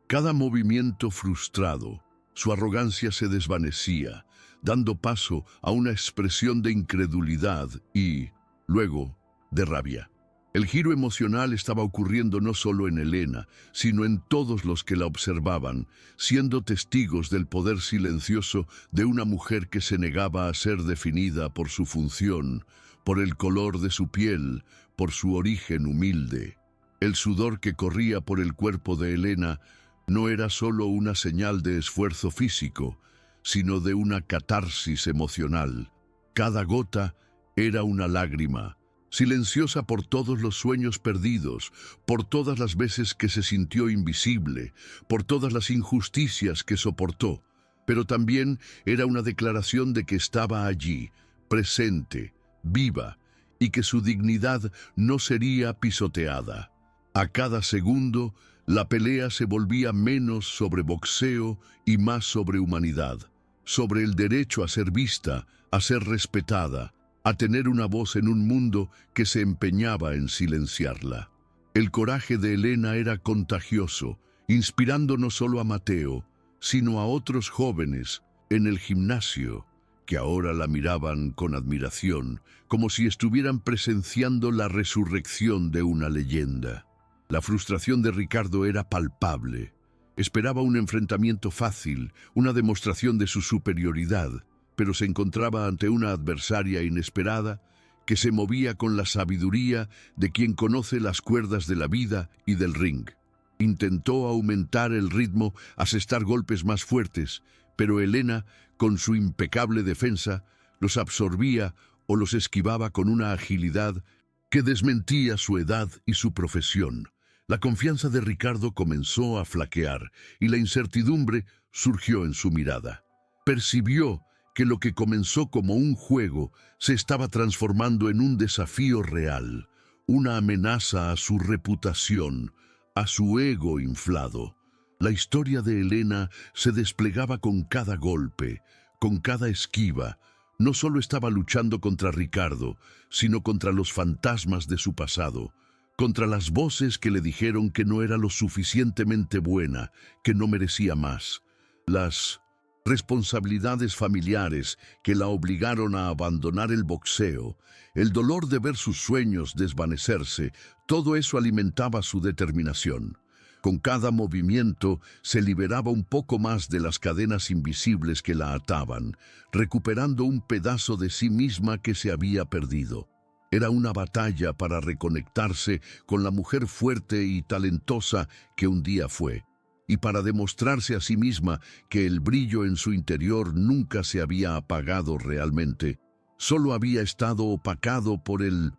cada movimiento frustrado, su arrogancia se desvanecía, dando paso a una expresión de incredulidad y, luego, de rabia. El giro emocional estaba ocurriendo no solo en Helena, sino en todos los que la observaban, siendo testigos del poder silencioso de una mujer que se negaba a ser definida por su función, por el color de su piel, por su origen humilde. El sudor que corría por el cuerpo de Helena no era solo una señal de esfuerzo físico, sino de una catarsis emocional. Cada gota era una lágrima, silenciosa por todos los sueños perdidos, por todas las veces que se sintió invisible, por todas las injusticias que soportó, pero también era una declaración de que estaba allí, presente, viva, y que su dignidad no sería pisoteada. A cada segundo, la pelea se volvía menos sobre boxeo y más sobre humanidad, sobre el derecho a ser vista, a ser respetada, a tener una voz en un mundo que se empeñaba en silenciarla. El coraje de Helena era contagioso, inspirando no solo a Mateo, sino a otros jóvenes en el gimnasio, que ahora la miraban con admiración, como si estuvieran presenciando la resurrección de una leyenda. La frustración de Ricardo era palpable. Esperaba un enfrentamiento fácil, una demostración de su superioridad, pero se encontraba ante una adversaria inesperada que se movía con la sabiduría de quien conoce las cuerdas de la vida y del ring. Intentó aumentar el ritmo, asestar golpes más fuertes, pero Helena, con su impecable defensa, los absorbía o los esquivaba con una agilidad que desmentía su edad y su profesión. La confianza de Ricardo comenzó a flaquear y la incertidumbre surgió en su mirada. Percibió que lo que comenzó como un juego se estaba transformando en un desafío real, una amenaza a su reputación, a su ego inflado. La historia de Helena se desplegaba con cada golpe, con cada esquiva. No solo estaba luchando contra Ricardo, sino contra los fantasmas de su pasado, contra las voces que le dijeron que no era lo suficientemente buena, que no merecía más. Las responsabilidades familiares que la obligaron a abandonar el boxeo, el dolor de ver sus sueños desvanecerse, todo eso alimentaba su determinación. Con cada movimiento se liberaba un poco más de las cadenas invisibles que la ataban, recuperando un pedazo de sí misma que se había perdido. Era una batalla para reconectarse con la mujer fuerte y talentosa que un día fue, y para demostrarse a sí misma que el brillo en su interior nunca se había apagado realmente, solo había estado opacado por el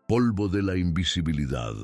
polvo de la invisibilidad.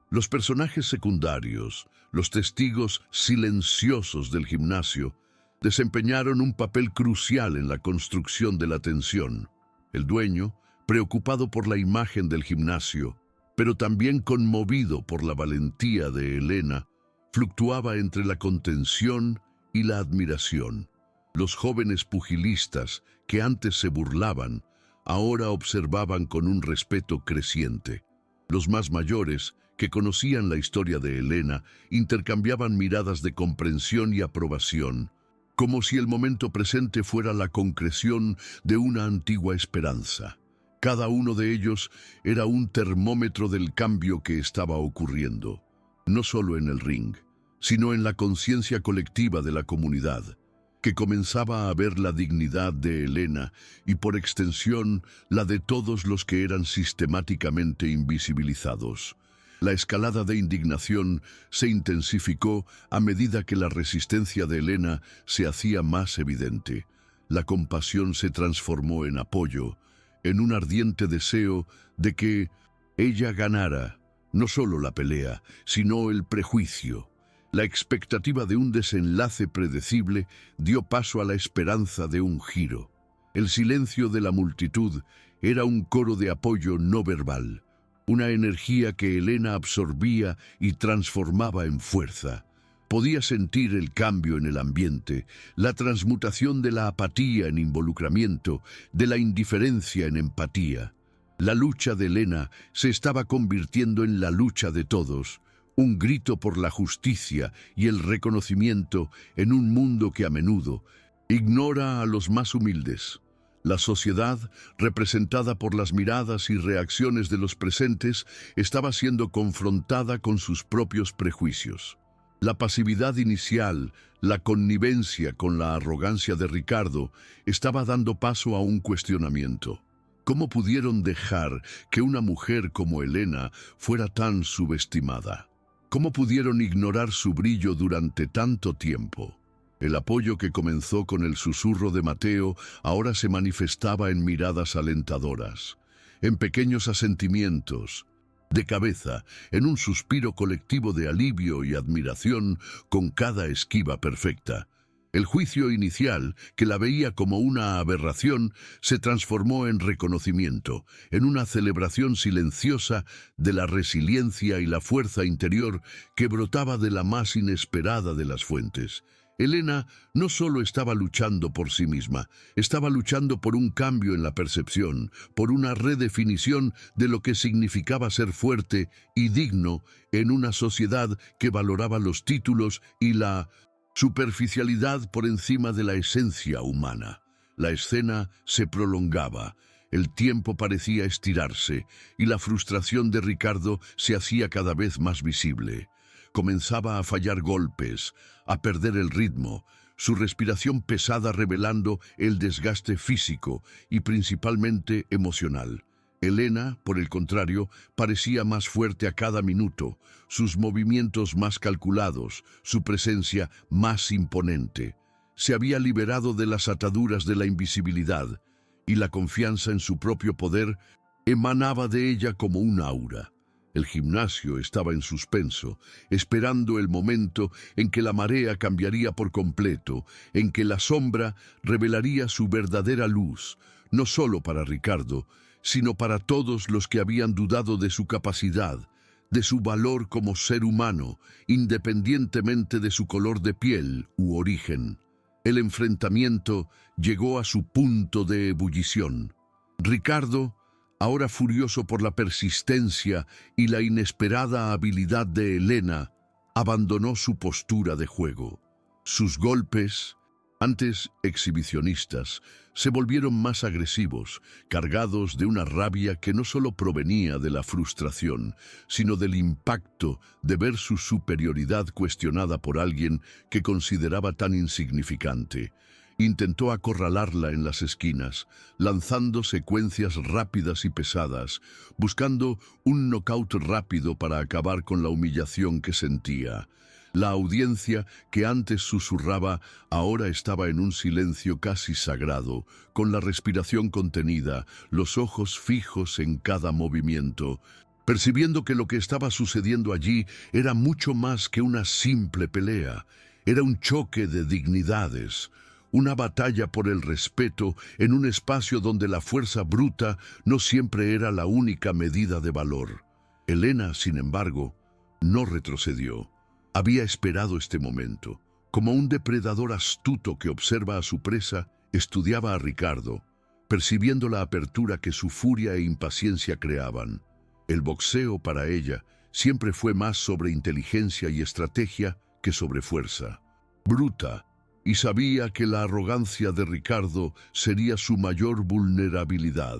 Los personajes secundarios, los testigos silenciosos del gimnasio, desempeñaron un papel crucial en la construcción de la tensión. El dueño, preocupado por la imagen del gimnasio, pero también conmovido por la valentía de Helena, fluctuaba entre la contención y la admiración. Los jóvenes pugilistas, que antes se burlaban, ahora observaban con un respeto creciente. Los más mayores, que conocían la historia de Helena, intercambiaban miradas de comprensión y aprobación, como si el momento presente fuera la concreción de una antigua esperanza. Cada uno de ellos era un termómetro del cambio que estaba ocurriendo, no solo en el ring, sino en la conciencia colectiva de la comunidad, que comenzaba a ver la dignidad de Helena y, por extensión, la de todos los que eran sistemáticamente invisibilizados. La escalada de indignación se intensificó a medida que la resistencia de Helena se hacía más evidente. La compasión se transformó en apoyo, en un ardiente deseo de que ella ganara no solo la pelea, sino el prejuicio. La expectativa de un desenlace predecible dio paso a la esperanza de un giro. El silencio de la multitud era un coro de apoyo no verbal, una energía que Helena absorbía y transformaba en fuerza. Podía sentir el cambio en el ambiente, la transmutación de la apatía en involucramiento, de la indiferencia en empatía. La lucha de Helena se estaba convirtiendo en la lucha de todos, un grito por la justicia y el reconocimiento en un mundo que a menudo ignora a los más humildes. La sociedad, representada por las miradas y reacciones de los presentes, estaba siendo confrontada con sus propios prejuicios. La pasividad inicial, la connivencia con la arrogancia de Ricardo, estaba dando paso a un cuestionamiento. ¿Cómo pudieron dejar que una mujer como Helena fuera tan subestimada? ¿Cómo pudieron ignorar su brillo durante tanto tiempo? El apoyo que comenzó con el susurro de Mateo ahora se manifestaba en miradas alentadoras, en pequeños asentimientos de cabeza, en un suspiro colectivo de alivio y admiración con cada esquiva perfecta. El juicio inicial, que la veía como una aberración, se transformó en reconocimiento, en una celebración silenciosa de la resiliencia y la fuerza interior que brotaba de la más inesperada de las fuentes. Helena no solo estaba luchando por sí misma, estaba luchando por un cambio en la percepción, por una redefinición de lo que significaba ser fuerte y digno en una sociedad que valoraba los títulos y la superficialidad por encima de la esencia humana. La escena se prolongaba, el tiempo parecía estirarse y la frustración de Ricardo se hacía cada vez más visible. Comenzaba a fallar golpes, a perder el ritmo, su respiración pesada revelando el desgaste físico y principalmente emocional. Elena, por el contrario, parecía más fuerte a cada minuto, sus movimientos más calculados, su presencia más imponente. Se había liberado de las ataduras de la invisibilidad, y la confianza en su propio poder emanaba de ella como un aura. El gimnasio estaba en suspenso, esperando el momento en que la marea cambiaría por completo, en que la sombra revelaría su verdadera luz, no solo para Ricardo, sino para todos los que habían dudado de su capacidad, de su valor como ser humano, independientemente de su color de piel u origen. El enfrentamiento llegó a su punto de ebullición. Ricardo, ahora furioso por la persistencia y la inesperada habilidad de Elena, abandonó su postura de juego. Sus golpes, antes exhibicionistas, se volvieron más agresivos, cargados de una rabia que no solo provenía de la frustración, sino del impacto de ver su superioridad cuestionada por alguien que consideraba tan insignificante. Intentó acorralarla en las esquinas, lanzando secuencias rápidas y pesadas, buscando un nocaut rápido para acabar con la humillación que sentía. La audiencia, que antes susurraba, ahora estaba en un silencio casi sagrado, con la respiración contenida, los ojos fijos en cada movimiento, percibiendo que lo que estaba sucediendo allí era mucho más que una simple pelea. Era un choque de dignidades, una batalla por el respeto en un espacio donde la fuerza bruta no siempre era la única medida de valor. Elena, sin embargo, no retrocedió. Había esperado este momento. Como un depredador astuto que observa a su presa, estudiaba a Ricardo, percibiendo la apertura que su furia e impaciencia creaban. El boxeo para ella siempre fue más sobre inteligencia y estrategia que sobre fuerza. Bruta, y sabía que la arrogancia de Ricardo sería su mayor vulnerabilidad.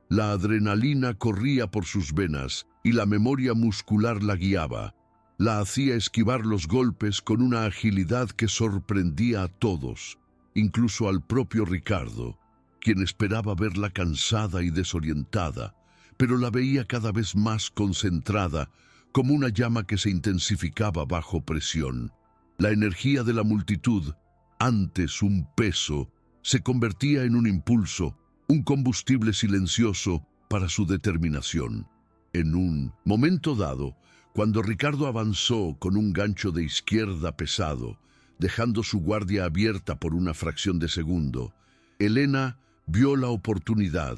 La adrenalina corría por sus venas y la memoria muscular la guiaba. La hacía esquivar los golpes con una agilidad que sorprendía a todos, incluso al propio Ricardo, quien esperaba verla cansada y desorientada, pero la veía cada vez más concentrada, como una llama que se intensificaba bajo presión. La energía de la multitud, antes un peso, se convertía en un impulso, un combustible silencioso para su determinación. En un momento dado, cuando Ricardo avanzó con un gancho de izquierda pesado, dejando su guardia abierta por una fracción de segundo, Elena vio la oportunidad.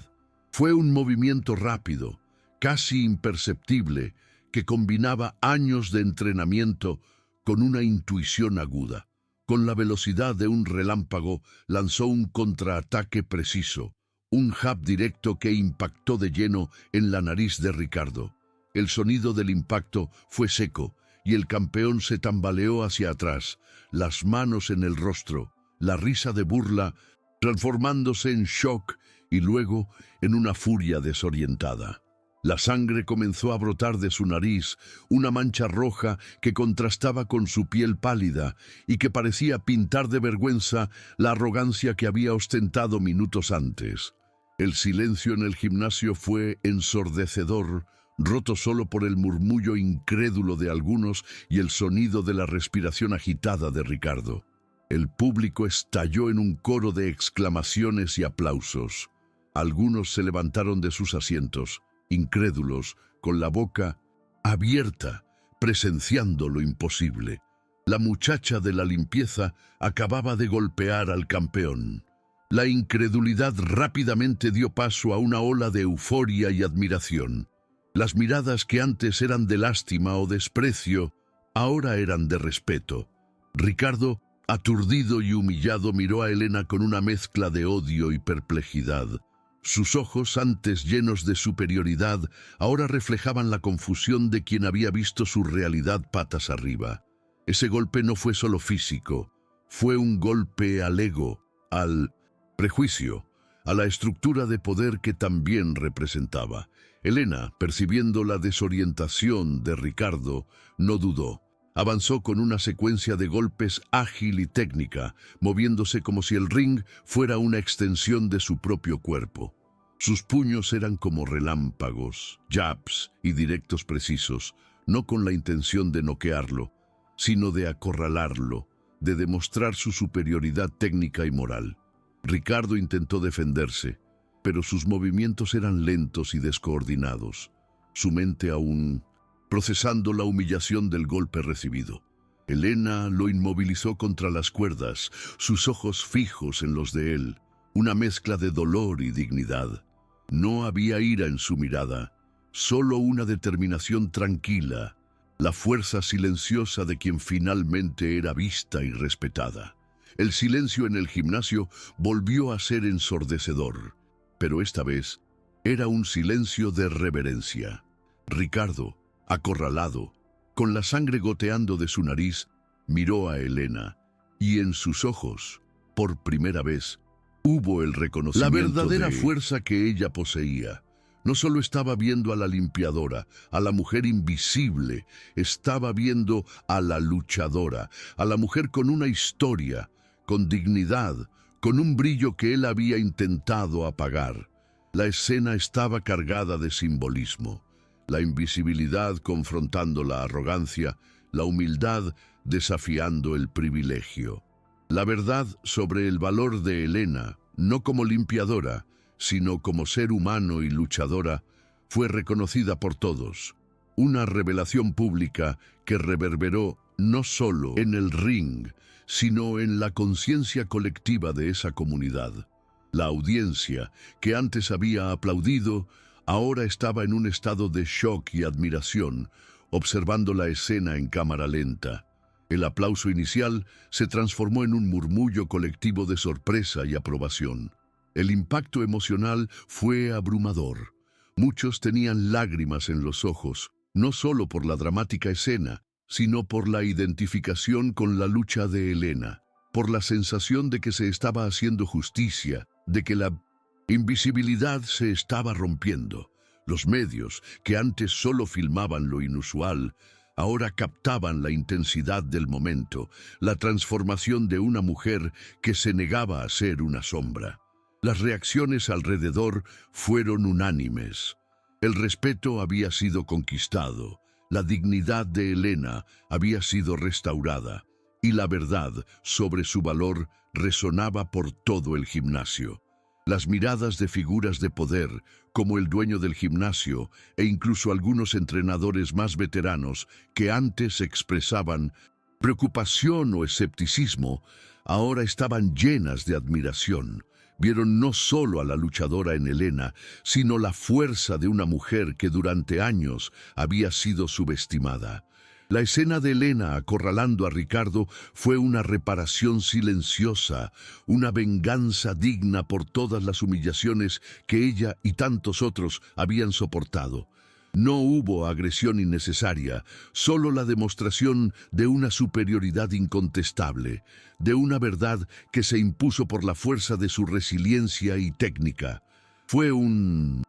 Fue un movimiento rápido, casi imperceptible, que combinaba años de entrenamiento con una intuición aguda. Con la velocidad de un relámpago, lanzó un contraataque preciso, un jab directo que impactó de lleno en la nariz de Ricardo. El sonido del impacto fue seco y el campeón se tambaleó hacia atrás, las manos en el rostro, la risa de burla transformándose en shock y luego en una furia desorientada. La sangre comenzó a brotar de su nariz, una mancha roja que contrastaba con su piel pálida y que parecía pintar de vergüenza la arrogancia que había ostentado minutos antes. El silencio en el gimnasio fue ensordecedor, roto solo por el murmullo incrédulo de algunos y el sonido de la respiración agitada de Ricardo. El público estalló en un coro de exclamaciones y aplausos. Algunos se levantaron de sus asientos, incrédulos, con la boca abierta, presenciando lo imposible. La muchacha de la limpieza acababa de golpear al campeón. La incredulidad rápidamente dio paso a una ola de euforia y admiración. Las miradas que antes eran de lástima o desprecio, ahora eran de respeto. Ricardo, aturdido y humillado, miró a Elena con una mezcla de odio y perplejidad. Sus ojos, antes llenos de superioridad, ahora reflejaban la confusión de quien había visto su realidad patas arriba. Ese golpe no fue solo físico, fue un golpe al ego, al prejuicio, a la estructura de poder que también representaba. Elena, percibiendo la desorientación de Ricardo, no dudó. Avanzó con una secuencia de golpes ágil y técnica, moviéndose como si el ring fuera una extensión de su propio cuerpo. Sus puños eran como relámpagos, jabs y directos precisos, no con la intención de noquearlo, sino de acorralarlo, de demostrar su superioridad técnica y moral. Ricardo intentó defenderse, pero sus movimientos eran lentos y descoordinados, su mente aún procesando la humillación del golpe recibido. Elena lo inmovilizó contra las cuerdas, sus ojos fijos en los de él, una mezcla de dolor y dignidad. No había ira en su mirada, solo una determinación tranquila, la fuerza silenciosa de quien finalmente era vista y respetada. El silencio en el gimnasio volvió a ser ensordecedor, pero esta vez era un silencio de reverencia. Ricardo, acorralado, con la sangre goteando de su nariz, miró a Elena, y en sus ojos, por primera vez, hubo el reconocimiento la verdadera fuerza que ella poseía. No solo estaba viendo a la limpiadora, a la mujer invisible, estaba viendo a la luchadora, a la mujer con una historia, con dignidad, con un brillo que él había intentado apagar. La escena estaba cargada de simbolismo. La invisibilidad confrontando la arrogancia, la humildad desafiando el privilegio. La verdad sobre el valor de Elena, no como limpiadora, sino como ser humano y luchadora, fue reconocida por todos. Una revelación pública que reverberó no solo en el ring, sino en la conciencia colectiva de esa comunidad. La audiencia, que antes había aplaudido, ahora estaba en un estado de shock y admiración, observando la escena en cámara lenta. El aplauso inicial se transformó en un murmullo colectivo de sorpresa y aprobación. El impacto emocional fue abrumador. Muchos tenían lágrimas en los ojos, no solo por la dramática escena, sino por la identificación con la lucha de Elena, por la sensación de que se estaba haciendo justicia, de que la invisibilidad se estaba rompiendo. Los medios, que antes solo filmaban lo inusual, ahora captaban la intensidad del momento, la transformación de una mujer que se negaba a ser una sombra. Las reacciones alrededor fueron unánimes. El respeto había sido conquistado, la dignidad de Elena había sido restaurada, y la verdad sobre su valor resonaba por todo el gimnasio. Las miradas de figuras de poder, como el dueño del gimnasio e incluso algunos entrenadores más veteranos que antes expresaban preocupación o escepticismo, ahora estaban llenas de admiración. Vieron no solo a la luchadora en Elena, sino la fuerza de una mujer que durante años había sido subestimada. La escena de Elena acorralando a Ricardo fue una reparación silenciosa, una venganza digna por todas las humillaciones que ella y tantos otros habían soportado. No hubo agresión innecesaria, solo la demostración de una superioridad incontestable, de una verdad que se impuso por la fuerza de su resiliencia y técnica. Fue un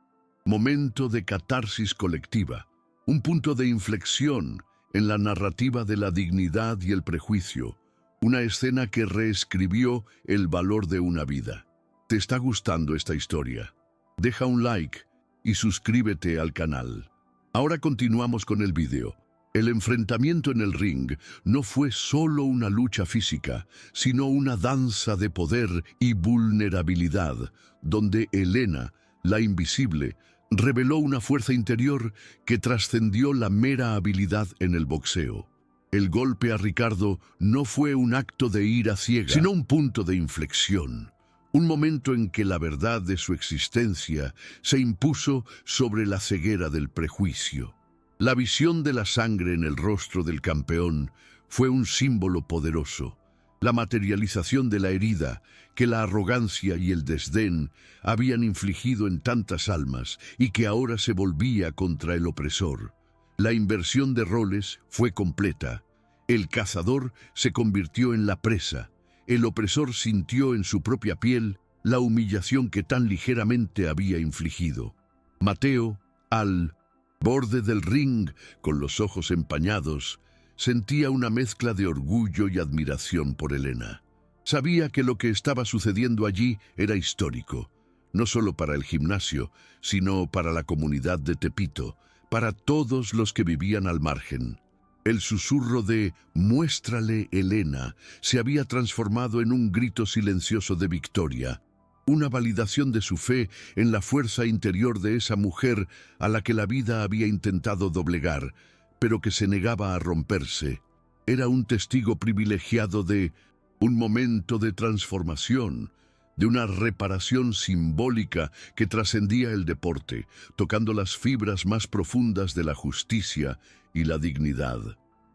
momento de catarsis colectiva, un punto de inflexión en la narrativa de la dignidad y el prejuicio, una escena que reescribió el valor de una vida. ¿Te está gustando esta historia? Deja un like y suscríbete al canal. Ahora continuamos con el video. El enfrentamiento en el ring no fue solo una lucha física, sino una danza de poder y vulnerabilidad, donde Elena, la invisible, reveló una fuerza interior que trascendió la mera habilidad en el boxeo. El golpe a Ricardo no fue un acto de ira ciega, sino un punto de inflexión. Un momento en que la verdad de su existencia se impuso sobre la ceguera del prejuicio. La visión de la sangre en el rostro del campeón fue un símbolo poderoso, la materialización de la herida que la arrogancia y el desdén habían infligido en tantas almas y que ahora se volvía contra el opresor. La inversión de roles fue completa. El cazador se convirtió en la presa. El opresor sintió en su propia piel la humillación que tan ligeramente había infligido. Mateo, al borde del ring, con los ojos empañados, Sentía una mezcla de orgullo y admiración por Helena. Sabía que lo que estaba sucediendo allí era histórico, no solo para el gimnasio, sino para la comunidad de Tepito, para todos los que vivían al margen. El susurro de «Muéstrale, Helena» se había transformado en un grito silencioso de victoria, una validación de su fe en la fuerza interior de esa mujer a la que la vida había intentado doblegar, pero que se negaba a romperse. Era un testigo privilegiado de un momento de transformación, de una reparación simbólica que trascendía el deporte, tocando las fibras más profundas de la justicia y la dignidad.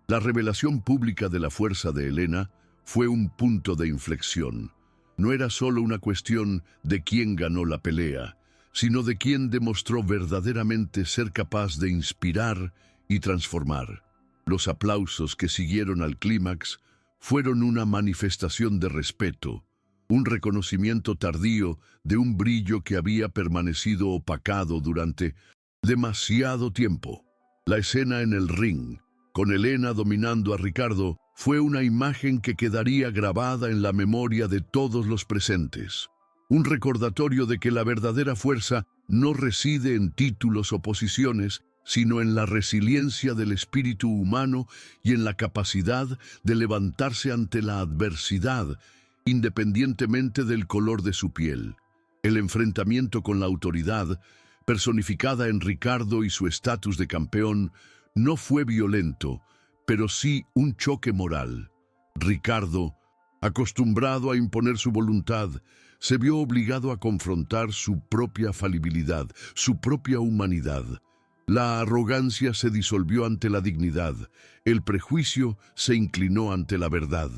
La revelación pública de la fuerza de Helena fue un punto de inflexión. No era solo una cuestión de quién ganó la pelea, sino de quién demostró verdaderamente ser capaz de inspirar y transformar. Los aplausos que siguieron al clímax fueron una manifestación de respeto, un reconocimiento tardío de un brillo que había permanecido opacado durante demasiado tiempo. La escena en el ring, con Helena dominando a Ricardo, fue una imagen que quedaría grabada en la memoria de todos los presentes. Un recordatorio de que la verdadera fuerza no reside en títulos o posiciones, sino en la resiliencia del espíritu humano y en la capacidad de levantarse ante la adversidad, independientemente del color de su piel. El enfrentamiento con la autoridad, personificada en Ricardo y su estatus de campeón, no fue violento, pero sí un choque moral. Ricardo, acostumbrado a imponer su voluntad, se vio obligado a confrontar su propia falibilidad, su propia humanidad. La arrogancia se disolvió ante la dignidad, el prejuicio se inclinó ante la verdad.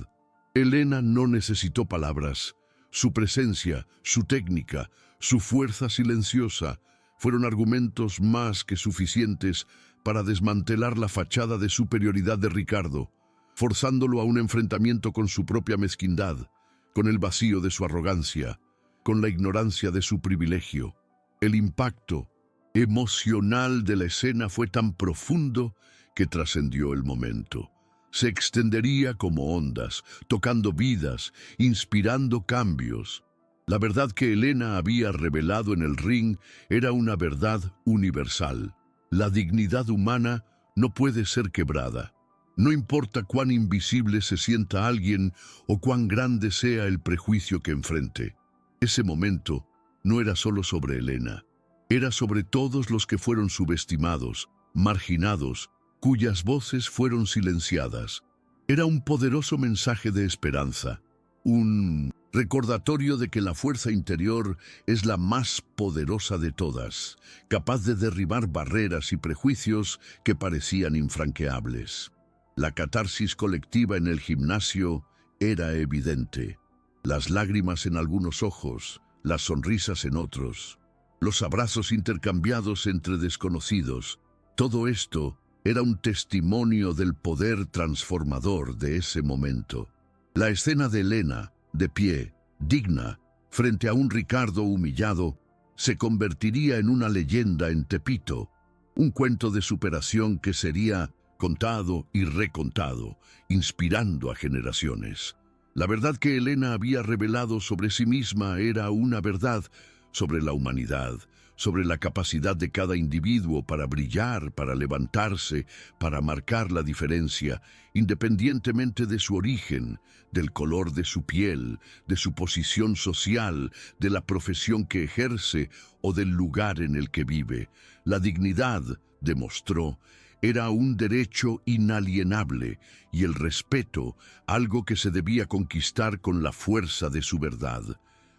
Helena no necesitó palabras. Su presencia, su técnica, su fuerza silenciosa fueron argumentos más que suficientes para desmantelar la fachada de superioridad de Ricardo, forzándolo a un enfrentamiento con su propia mezquindad, con el vacío de su arrogancia, con la ignorancia de su privilegio. El impacto emocional de la escena fue tan profundo que trascendió el momento. Se extendería como ondas, tocando vidas, inspirando cambios. La verdad que Helena había revelado en el ring era una verdad universal. La dignidad humana no puede ser quebrada. No importa cuán invisible se sienta alguien o cuán grande sea el prejuicio que enfrente. Ese momento no era solo sobre Helena. Era sobre todos los que fueron subestimados, marginados, cuyas voces fueron silenciadas. Era un poderoso mensaje de esperanza, un recordatorio de que la fuerza interior es la más poderosa de todas, capaz de derribar barreras y prejuicios que parecían infranqueables. La catarsis colectiva en el gimnasio era evidente. Las lágrimas en algunos ojos, las sonrisas en otros, los abrazos intercambiados entre desconocidos. Todo esto era un testimonio del poder transformador de ese momento. La escena de Helena, de pie, digna, frente a un Ricardo humillado, se convertiría en una leyenda en Tepito, un cuento de superación que sería contado y recontado, inspirando a generaciones. La verdad que Helena había revelado sobre sí misma era una verdad sobre la humanidad, sobre la capacidad de cada individuo para brillar, para levantarse, para marcar la diferencia, independientemente de su origen, del color de su piel, de su posición social, de la profesión que ejerce o del lugar en el que vive. La dignidad, demostró, era un derecho inalienable y el respeto, algo que se debía conquistar con la fuerza de su verdad.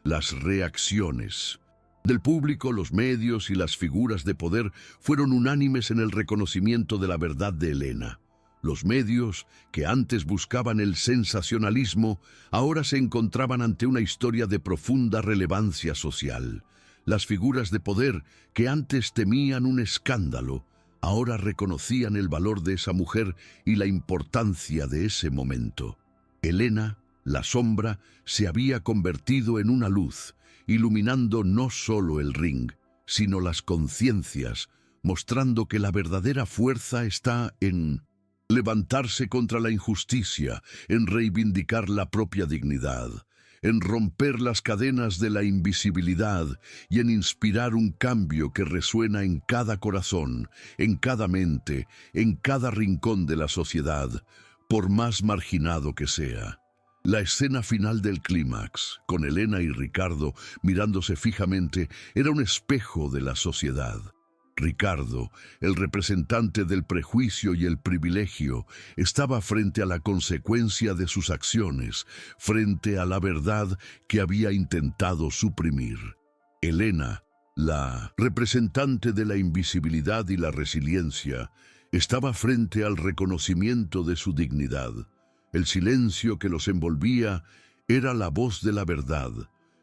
Las reacciones del público, los medios y las figuras de poder fueron unánimes en el reconocimiento de la verdad de Helena. Los medios, que antes buscaban el sensacionalismo, ahora se encontraban ante una historia de profunda relevancia social. Las figuras de poder, que antes temían un escándalo, ahora reconocían el valor de esa mujer y la importancia de ese momento. Helena, la sombra, se había convertido en una luz, iluminando no solo el ring, sino las conciencias, mostrando que la verdadera fuerza está en levantarse contra la injusticia, en reivindicar la propia dignidad, en romper las cadenas de la invisibilidad y en inspirar un cambio que resuena en cada corazón, en cada mente, en cada rincón de la sociedad, por más marginado que sea. La escena final del clímax, con Elena y Ricardo mirándose fijamente, era un espejo de la sociedad. Ricardo, el representante del prejuicio y el privilegio, estaba frente a la consecuencia de sus acciones, frente a la verdad que había intentado suprimir. Elena, la representante de la invisibilidad y la resiliencia, estaba frente al reconocimiento de su dignidad. El silencio que los envolvía era la voz de la verdad,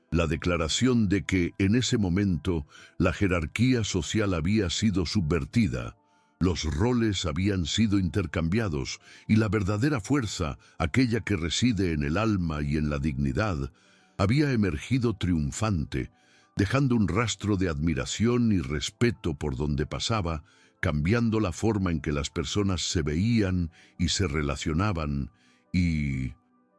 la declaración de que en ese momento la jerarquía social había sido subvertida, los roles habían sido intercambiados y la verdadera fuerza, aquella que reside en el alma y en la dignidad, había emergido triunfante, dejando un rastro de admiración y respeto por donde pasaba, cambiando la forma en que las personas se veían y se relacionaban y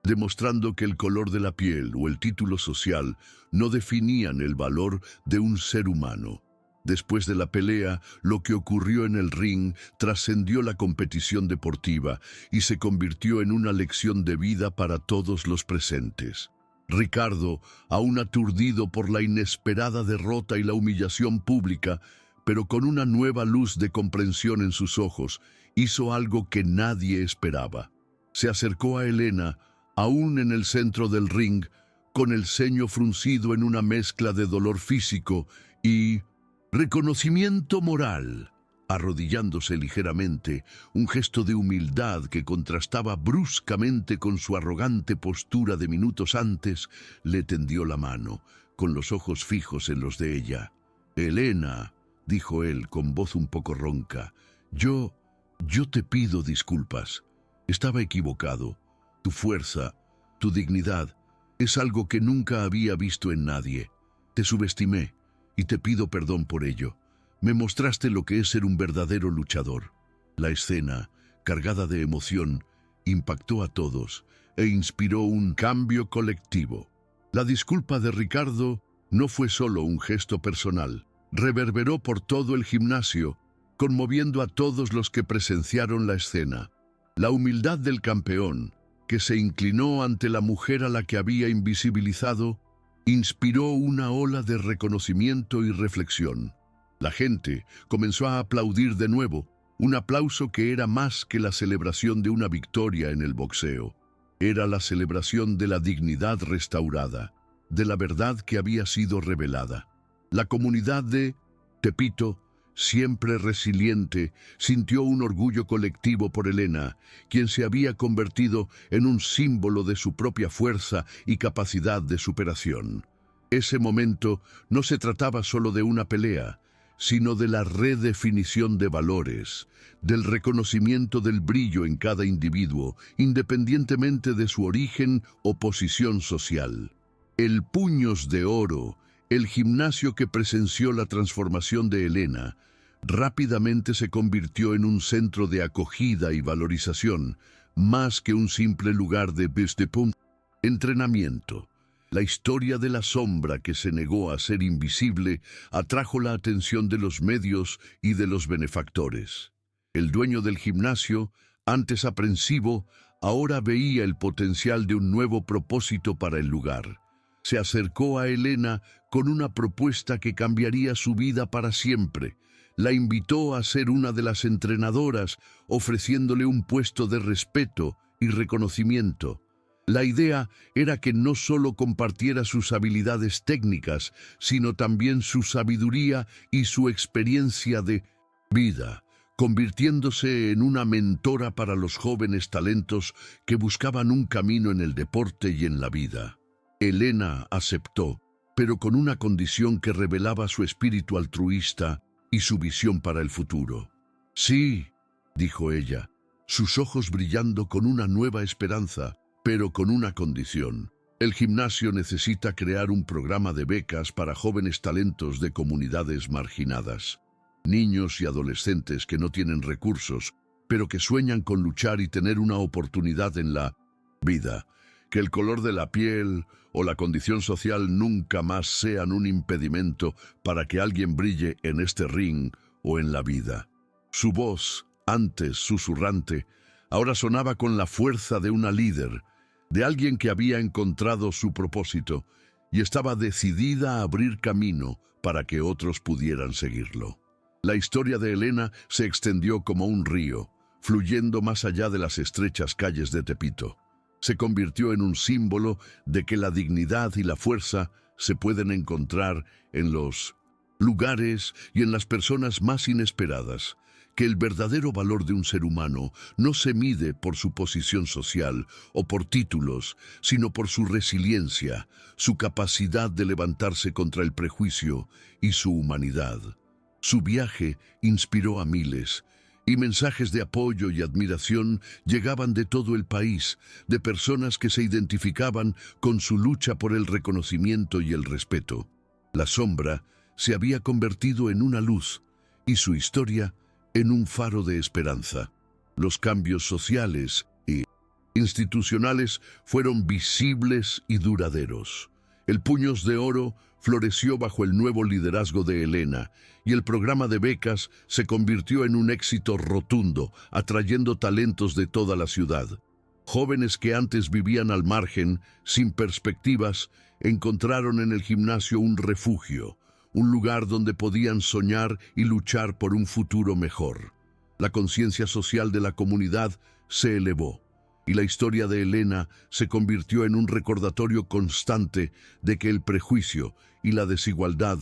demostrando que el color de la piel o el título social no definían el valor de un ser humano. Después de la pelea, lo que ocurrió en el ring trascendió la competición deportiva y se convirtió en una lección de vida para todos los presentes. Ricardo, aún aturdido por la inesperada derrota y la humillación pública, pero con una nueva luz de comprensión en sus ojos, hizo algo que nadie esperaba. Se acercó a Elena, aún en el centro del ring, con el ceño fruncido en una mezcla de dolor físico y reconocimiento moral. Arrodillándose ligeramente, un gesto de humildad que contrastaba bruscamente con su arrogante postura de minutos antes, le tendió la mano, con los ojos fijos en los de ella. «Elena», dijo él con voz un poco ronca, yo te pido disculpas. Estaba equivocado. Tu fuerza, tu dignidad, es algo que nunca había visto en nadie. Te subestimé y te pido perdón por ello. Me mostraste lo que es ser un verdadero luchador». La escena, cargada de emoción, impactó a todos e inspiró un cambio colectivo. La disculpa de Ricardo no fue solo un gesto personal. Reverberó por todo el gimnasio, conmoviendo a todos los que presenciaron la escena. La humildad del campeón, que se inclinó ante la mujer a la que había invisibilizado, inspiró una ola de reconocimiento y reflexión. La gente comenzó a aplaudir de nuevo, un aplauso que era más que la celebración de una victoria en el boxeo. Era la celebración de la dignidad restaurada, de la verdad que había sido revelada. La comunidad de Tepito, siempre resiliente, sintió un orgullo colectivo por Elena, quien se había convertido en un símbolo de su propia fuerza y capacidad de superación. Ese momento no se trataba solo de una pelea, sino de la redefinición de valores, del reconocimiento del brillo en cada individuo, independientemente de su origen o posición social. El Puños de Oro, el gimnasio que presenció la transformación de Elena, rápidamente se convirtió en un centro de acogida y valorización, más que un simple lugar de entrenamiento. La historia de la sombra que se negó a ser invisible atrajo la atención de los medios y de los benefactores. El dueño del gimnasio, antes aprensivo, ahora veía el potencial de un nuevo propósito para el lugar. Se acercó a Elena con una propuesta que cambiaría su vida para siempre. La invitó a ser una de las entrenadoras, ofreciéndole un puesto de respeto y reconocimiento. La idea era que no solo compartiera sus habilidades técnicas, sino también su sabiduría y su experiencia de vida, convirtiéndose en una mentora para los jóvenes talentos que buscaban un camino en el deporte y en la vida. Elena aceptó, pero con una condición que revelaba su espíritu altruista y su visión para el futuro. «Sí», dijo ella, sus ojos brillando con una nueva esperanza, pero con una condición. El gimnasio necesita crear un programa de becas para jóvenes talentos de comunidades marginadas. Niños y adolescentes que no tienen recursos pero que sueñan con luchar y tener una oportunidad en la vida. Que el color de la piel o la condición social nunca más sean un impedimento para que alguien brille en este ring o en la vida. Su voz, antes susurrante, ahora sonaba con la fuerza de una líder, de alguien que había encontrado su propósito y estaba decidida a abrir camino para que otros pudieran seguirlo. La historia de Elena se extendió como un río, fluyendo más allá de las estrechas calles de Tepito. Se convirtió en un símbolo de que la dignidad y la fuerza se pueden encontrar en los lugares y en las personas más inesperadas, que el verdadero valor de un ser humano no se mide por su posición social o por títulos, sino por su resiliencia, su capacidad de levantarse contra el prejuicio y su humanidad. Su viaje inspiró a miles, y mensajes de apoyo y admiración llegaban de todo el país, de personas que se identificaban con su lucha por el reconocimiento y el respeto. La sombra se había convertido en una luz, y su historia en un faro de esperanza. Los cambios sociales y institucionales fueron visibles y duraderos. El Puños de Oro floreció bajo el nuevo liderazgo de Elena, y el programa de becas se convirtió en un éxito rotundo, atrayendo talentos de toda la ciudad. Jóvenes que antes vivían al margen, sin perspectivas, encontraron en el gimnasio un refugio, un lugar donde podían soñar y luchar por un futuro mejor. La conciencia social de la comunidad se elevó, y la historia de Elena se convirtió en un recordatorio constante de que el prejuicio y la desigualdad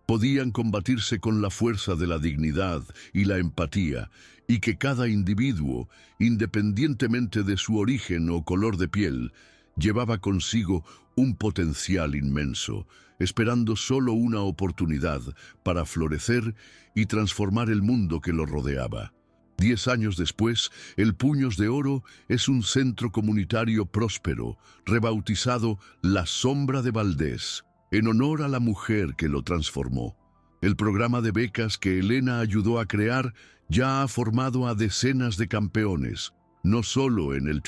podían combatirse con la fuerza de la dignidad y la empatía, y que cada individuo, independientemente de su origen o color de piel, llevaba consigo un potencial inmenso, esperando solo una oportunidad para florecer y transformar el mundo que lo rodeaba. 10 años después, el Puños de Oro es un centro comunitario próspero, rebautizado La Sombra de Valdés, en honor a la mujer que lo transformó. El programa de becas que Elena ayudó a crear ya ha formado a decenas de campeones, no solo en el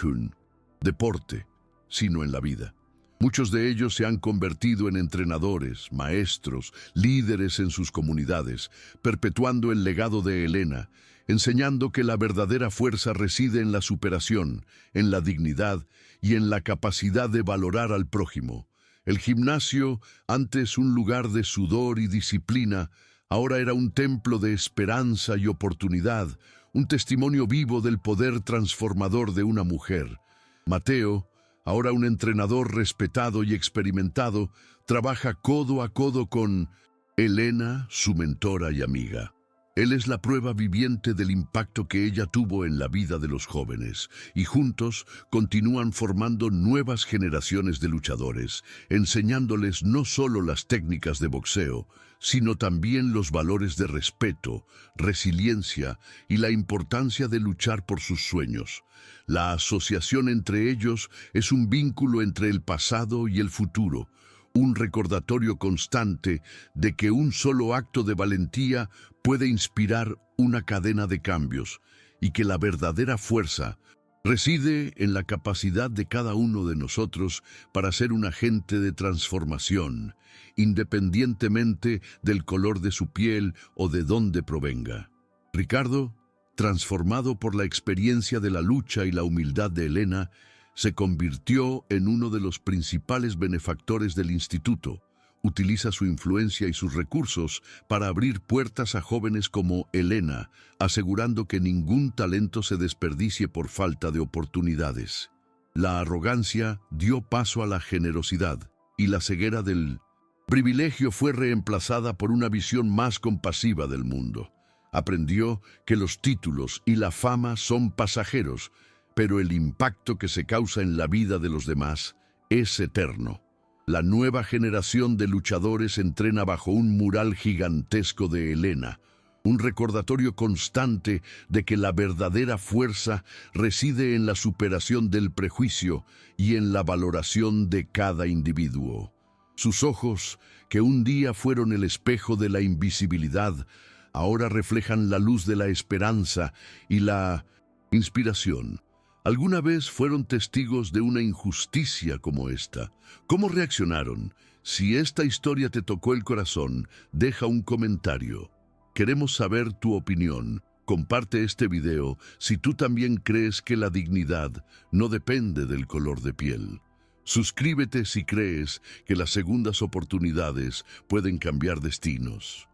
deporte, sino en la vida. Muchos de ellos se han convertido en entrenadores, maestros, líderes en sus comunidades, perpetuando el legado de Elena, enseñando que la verdadera fuerza reside en la superación, en la dignidad y en la capacidad de valorar al prójimo. El gimnasio, antes un lugar de sudor y disciplina, ahora era un templo de esperanza y oportunidad, un testimonio vivo del poder transformador de una mujer. Mateo, ahora un entrenador respetado y experimentado, trabaja codo a codo con Elena, su mentora y amiga. Él es la prueba viviente del impacto que ella tuvo en la vida de los jóvenes, y juntos continúan formando nuevas generaciones de luchadores, enseñándoles no solo las técnicas de boxeo, sino también los valores de respeto, resiliencia y la importancia de luchar por sus sueños. La asociación entre ellos es un vínculo entre el pasado y el futuro, un recordatorio constante de que un solo acto de valentía puede inspirar una cadena de cambios y que la verdadera fuerza reside en la capacidad de cada uno de nosotros para ser un agente de transformación, independientemente del color de su piel o de dónde provenga. Ricardo, transformado por la experiencia de la lucha y la humildad de Elena, se convirtió en uno de los principales benefactores del instituto. Utiliza su influencia y sus recursos para abrir puertas a jóvenes como Elena, asegurando que ningún talento se desperdicie por falta de oportunidades. La arrogancia dio paso a la generosidad, y la ceguera del privilegio fue reemplazada por una visión más compasiva del mundo. Aprendió que los títulos y la fama son pasajeros, pero el impacto que se causa en la vida de los demás es eterno. La nueva generación de luchadores entrena bajo un mural gigantesco de Elena, un recordatorio constante de que la verdadera fuerza reside en la superación del prejuicio y en la valoración de cada individuo. Sus ojos, que un día fueron el espejo de la invisibilidad, ahora reflejan la luz de la esperanza y la Inspiración. ¿Alguna vez fueron testigos de una injusticia como esta? ¿Cómo reaccionaron? Si esta historia te tocó el corazón, deja un comentario. Queremos saber tu opinión. Comparte este video si tú también crees que la dignidad no depende del color de piel. Suscríbete si crees que las segundas oportunidades pueden cambiar destinos.